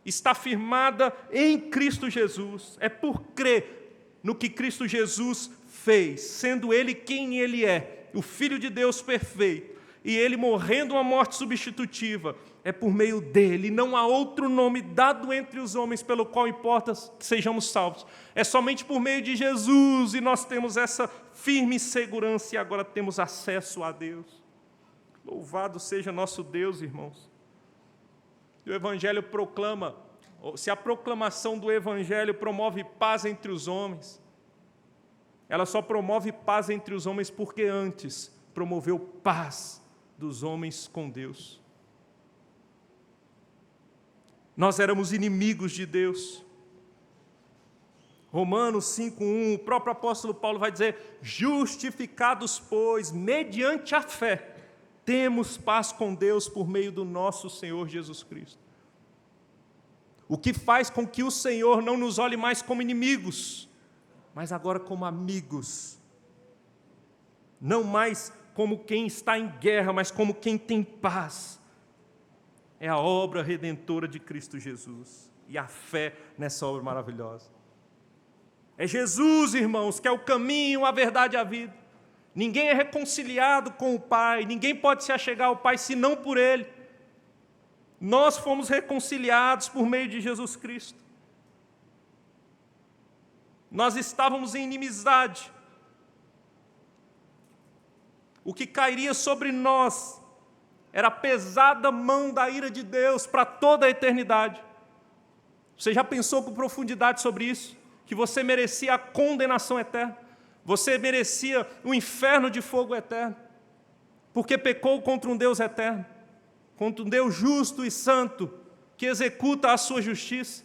está firmada em Cristo Jesus. É por crer no que Cristo Jesus fez, sendo Ele quem Ele é, o Filho de Deus perfeito, e Ele morrendo uma morte substitutiva. É por meio dele, não há outro nome dado entre os homens pelo qual importa que sejamos salvos. É somente por meio de Jesus, e nós temos essa firme segurança, e agora temos acesso a Deus. Louvado seja nosso Deus, irmãos. E o Evangelho proclama, se a proclamação do Evangelho promove paz entre os homens, ela só promove paz entre os homens porque antes promoveu paz dos homens com Deus. Nós éramos inimigos de Deus. Romanos 5:1, o próprio apóstolo Paulo vai dizer: justificados, pois, mediante a fé, temos paz com Deus por meio do nosso Senhor Jesus Cristo. O que faz com que o Senhor não nos olhe mais como inimigos, mas agora como amigos. Não mais como quem está em guerra, mas como quem tem paz. É a obra redentora de Cristo Jesus e a fé nessa obra maravilhosa. É Jesus, irmãos, que é o caminho, a verdade e a vida. Ninguém é reconciliado com o Pai, ninguém pode se achegar ao Pai senão por Ele. Nós fomos reconciliados por meio de Jesus Cristo. Nós estávamos em inimizade. O que cairia sobre nós era a pesada mão da ira de Deus para toda a eternidade. Você já pensou com profundidade sobre isso? Que você merecia a condenação eterna? Você merecia o inferno de fogo eterno? Porque pecou contra um Deus eterno, contra um Deus justo e santo, que executa a sua justiça.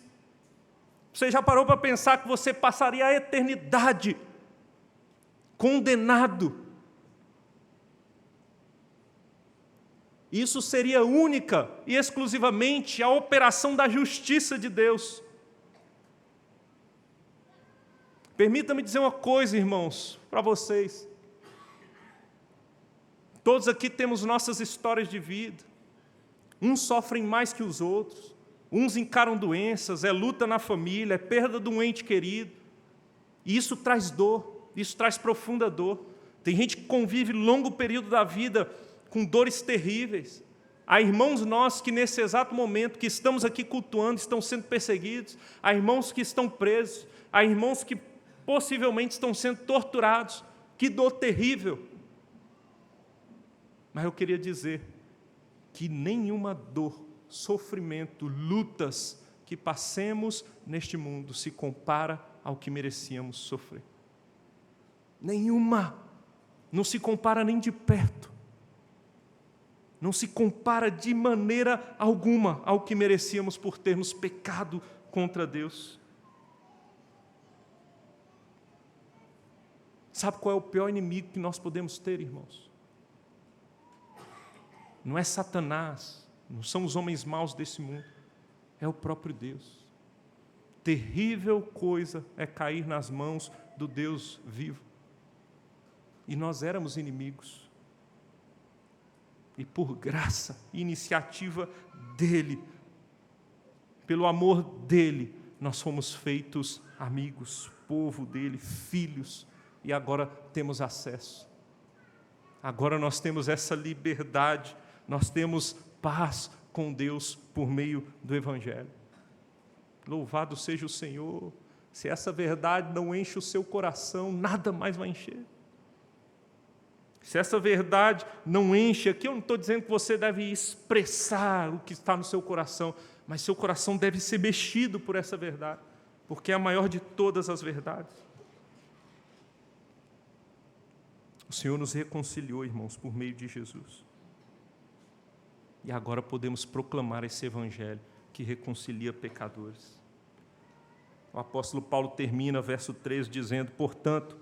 Você já parou para pensar que você passaria a eternidade condenado? Isso seria única e exclusivamente a operação da justiça de Deus. Permita-me dizer uma coisa, irmãos, para vocês. Todos aqui temos nossas histórias de vida. Uns sofrem mais que os outros. Uns encaram doenças, é luta na família, é perda de um ente querido. E isso traz dor, isso traz profunda dor. Tem gente que convive longo período da vida com dores terríveis. Há irmãos nossos que nesse exato momento que estamos aqui cultuando estão sendo perseguidos. Há irmãos que estão presos. Há irmãos que possivelmente estão sendo torturados. Que dor terrível. Mas eu queria dizer que nenhuma dor, sofrimento, lutas que passemos neste mundo se compara ao que merecíamos sofrer. Nenhuma. Não se compara nem de perto. Não se compara de maneira alguma ao que merecíamos por termos pecado contra Deus. Sabe qual é o pior inimigo que nós podemos ter, irmãos? Não é Satanás, não são os homens maus desse mundo, é o próprio Deus. Terrível coisa é cair nas mãos do Deus vivo. E nós éramos inimigos. E por graça e iniciativa dEle, pelo amor dEle, nós fomos feitos amigos, povo dEle, filhos, e agora temos acesso. Agora nós temos essa liberdade, nós temos paz com Deus por meio do Evangelho. Louvado seja o Senhor. Se essa verdade não enche o seu coração, nada mais vai encher. Se essa verdade não enche, aqui eu não estou dizendo que você deve expressar o que está no seu coração, mas seu coração deve ser mexido por essa verdade, porque é a maior de todas as verdades. O Senhor nos reconciliou, irmãos, por meio de Jesus. E agora podemos proclamar esse Evangelho que reconcilia pecadores. O apóstolo Paulo termina, verso 3, dizendo: portanto,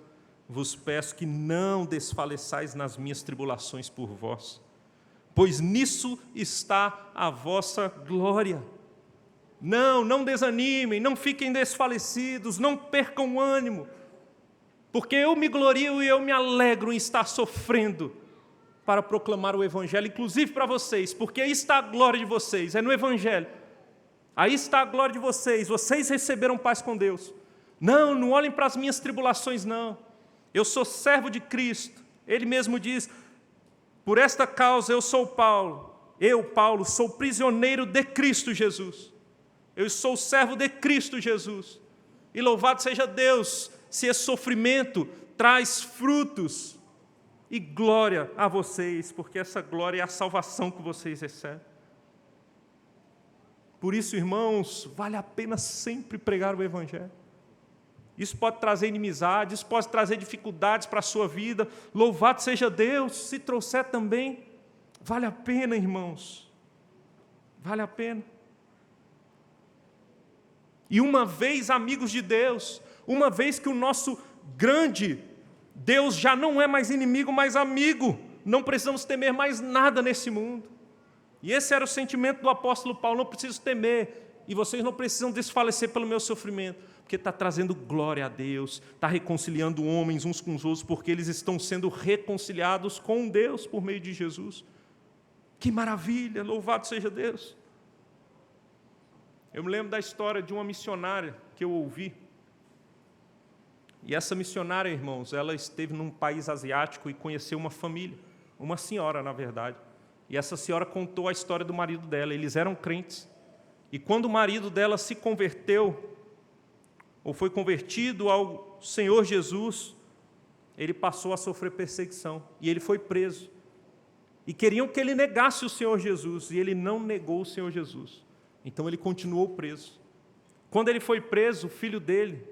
vos peço que não desfaleçais nas minhas tribulações por vós, pois nisso está a vossa glória. Não desanimem, não fiquem desfalecidos, não percam o ânimo, porque eu me glorio e eu me alegro em estar sofrendo para proclamar o Evangelho, inclusive para vocês, porque aí está a glória de vocês, é no Evangelho. Aí está a glória de vocês, vocês receberam paz com Deus. Não olhem para as minhas tribulações, não. Eu sou servo de Cristo. Ele mesmo diz: por esta causa eu sou Paulo. Eu, Paulo, sou prisioneiro de Cristo Jesus. Eu sou servo de Cristo Jesus. E louvado seja Deus, se esse sofrimento traz frutos e glória a vocês, porque essa glória é a salvação que vocês recebem. Por isso, irmãos, vale a pena sempre pregar o Evangelho. Isso pode trazer inimizade, isso pode trazer dificuldades para a sua vida. Louvado seja Deus, se trouxer também. Vale a pena, irmãos. Vale a pena. E uma vez amigos de Deus, uma vez que o nosso grande Deus já não é mais inimigo, mas amigo, não precisamos temer mais nada nesse mundo. E esse era o sentimento do apóstolo Paulo: não preciso temer, e vocês não precisam desfalecer pelo meu sofrimento, porque está trazendo glória a Deus, está reconciliando homens uns com os outros, porque eles estão sendo reconciliados com Deus por meio de Jesus. Que maravilha, louvado seja Deus. Eu me lembro da história de uma missionária que eu ouvi, e essa missionária, irmãos, ela esteve num país asiático e conheceu uma família, uma senhora, na verdade, e essa senhora contou a história do marido dela. Eles eram crentes, e quando o marido dela se converteu, ou foi convertido ao Senhor Jesus, ele passou a sofrer perseguição e ele foi preso. E queriam que ele negasse o Senhor Jesus, e ele não negou o Senhor Jesus. Então ele continuou preso. Quando ele foi preso, o filho dele,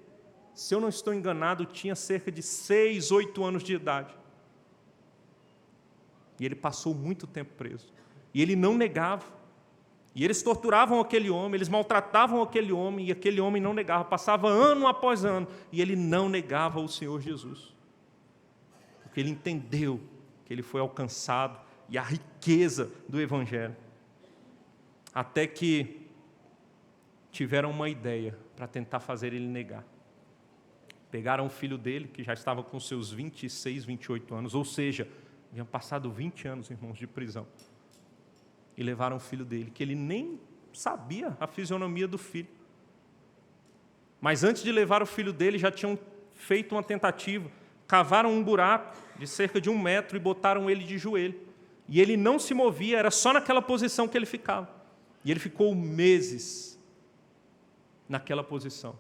se eu não estou enganado, tinha cerca de 6, 8 anos de idade. E ele passou muito tempo preso. E ele não negava. E eles torturavam aquele homem, eles maltratavam aquele homem, e aquele homem não negava. Passava ano após ano, e ele não negava o Senhor Jesus. Porque ele entendeu que ele foi alcançado, e a riqueza do Evangelho. Até que tiveram uma ideia para tentar fazer ele negar. Pegaram o filho dele, que já estava com seus 26, 28 anos, ou seja, haviam passado 20 anos, irmãos, de prisão. E levaram o filho dele, que ele nem sabia a fisionomia do filho. Mas antes de levar o filho dele, já tinham feito uma tentativa. Cavaram um buraco de cerca de 1 metro e botaram ele de joelho. E ele não se movia, era só naquela posição que ele ficava. E ele ficou meses naquela posição.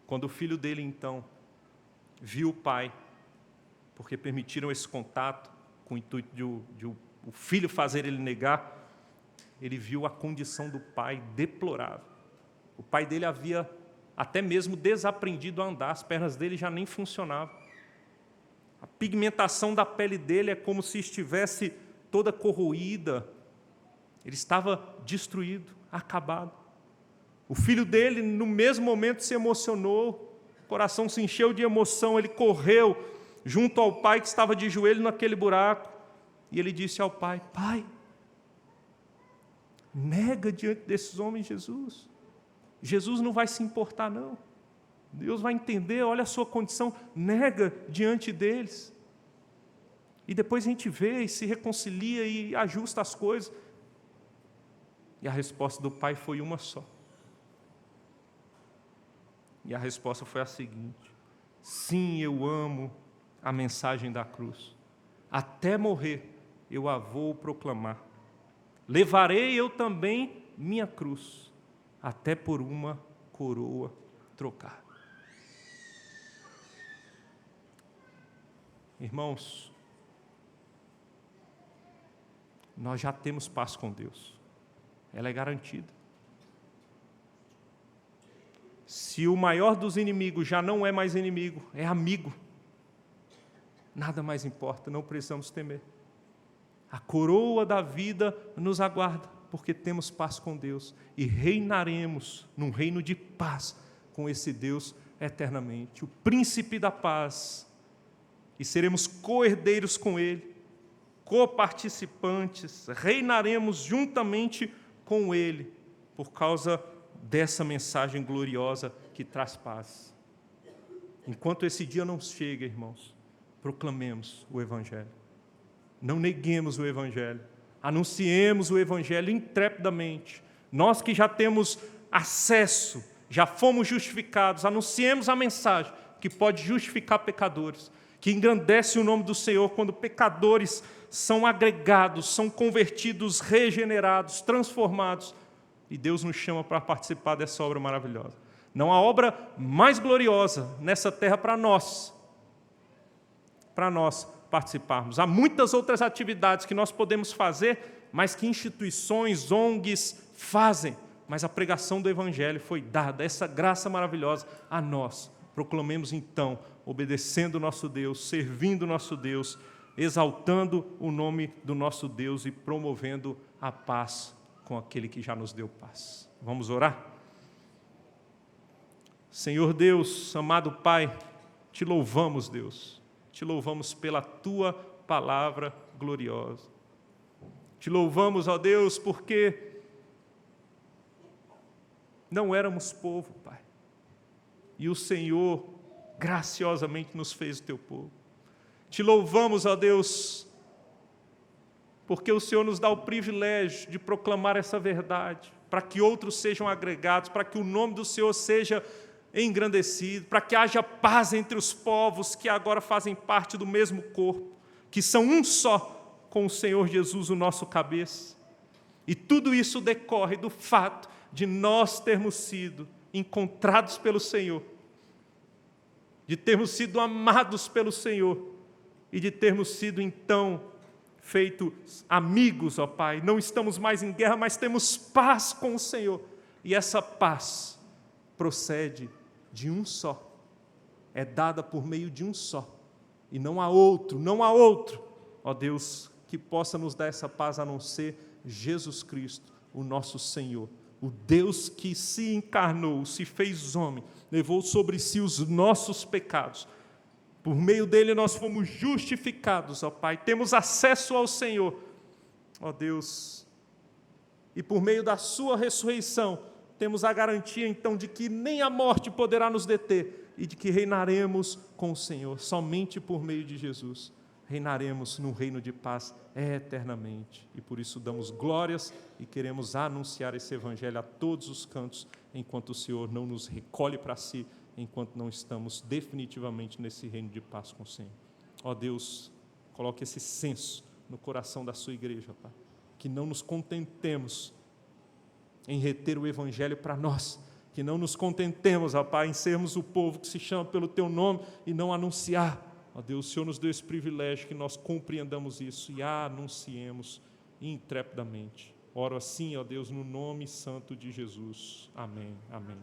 Quando o filho dele, então, viu o pai, porque permitiram esse contato, com o intuito de o filho fazer ele negar, ele viu a condição do pai deplorável. O pai dele havia até mesmo desaprendido a andar, as pernas dele já nem funcionavam. A pigmentação da pele dele é como se estivesse toda corroída. Ele estava destruído, acabado. O filho dele, no mesmo momento, se emocionou, o coração se encheu de emoção, ele correu junto ao pai que estava de joelho naquele buraco, e ele disse ao pai: Pai, nega diante desses homens Jesus. Jesus não vai se importar, não. Deus vai entender, olha a sua condição, nega diante deles. E depois a gente vê e se reconcilia e ajusta as coisas. E a resposta do pai foi uma só. E a resposta foi a seguinte: sim, eu amo a mensagem da cruz. Até morrer eu a vou proclamar. Levarei eu também minha cruz, até por uma coroa trocar. Irmãos, nós já temos paz com Deus. Ela é garantida. Se o maior dos inimigos já não é mais inimigo, é amigo, nada mais importa, não precisamos temer. A coroa da vida nos aguarda, porque temos paz com Deus e reinaremos num reino de paz com esse Deus eternamente, o príncipe da paz, e seremos co-herdeiros com Ele, coparticipantes, reinaremos juntamente com Ele, por causa dessa mensagem gloriosa que traz paz. Enquanto esse dia não chega, irmãos, proclamemos o Evangelho. Não neguemos o Evangelho. Anunciemos o Evangelho intrepidamente. Nós que já temos acesso, já fomos justificados, anunciemos a mensagem que pode justificar pecadores, que engrandece o nome do Senhor quando pecadores são agregados, são convertidos, regenerados, transformados. E Deus nos chama para participar dessa obra maravilhosa. Não há obra mais gloriosa nessa terra para nós participarmos. Há muitas outras atividades que nós podemos fazer, mas que instituições, ONGs fazem. Mas a pregação do Evangelho foi dada, essa graça maravilhosa a nós. Proclamemos então, obedecendo o nosso Deus, servindo o nosso Deus, exaltando o nome do nosso Deus e promovendo a paz com aquele que já nos deu paz. Vamos orar? Senhor Deus, amado Pai, te louvamos, Deus. Te louvamos pela Tua palavra gloriosa. Te louvamos, ó Deus, porque não éramos povo, Pai. E o Senhor graciosamente nos fez o Teu povo. Te louvamos, ó Deus, porque o Senhor nos dá o privilégio de proclamar essa verdade, para que outros sejam agregados, para que o nome do Senhor seja engrandecido, para que haja paz entre os povos que agora fazem parte do mesmo corpo, que são um só com o Senhor Jesus, o nosso cabeça. E tudo isso decorre do fato de nós termos sido encontrados pelo Senhor, de termos sido amados pelo Senhor e de termos sido, então, feitos amigos, ó Pai. Não estamos mais em guerra, mas temos paz com o Senhor. E essa paz procede de um só, é dada por meio de um só, e não há outro, ó Deus, que possa nos dar essa paz a não ser Jesus Cristo, o nosso Senhor, o Deus que se encarnou, se fez homem, levou sobre si os nossos pecados. Por meio dele nós fomos justificados, ó Pai, temos acesso ao Senhor, ó Deus, e por meio da sua ressurreição, temos a garantia então de que nem a morte poderá nos deter e de que reinaremos com o Senhor, somente por meio de Jesus. Reinaremos num reino de paz eternamente. E por isso damos glórias e queremos anunciar esse evangelho a todos os cantos, enquanto o Senhor não nos recolhe para si, enquanto não estamos definitivamente nesse reino de paz com o Senhor. Ó Deus, coloque esse senso no coração da sua igreja, Pai, que não nos contentemos em reter o evangelho para nós, que não nos contentemos, ó Pai, em sermos o povo que se chama pelo Teu nome e não anunciar. Ó Deus, o Senhor nos deu esse privilégio, que nós compreendamos isso e anunciemos intrepidamente. Oro assim, ó Deus, no nome santo de Jesus. Amém. Amém.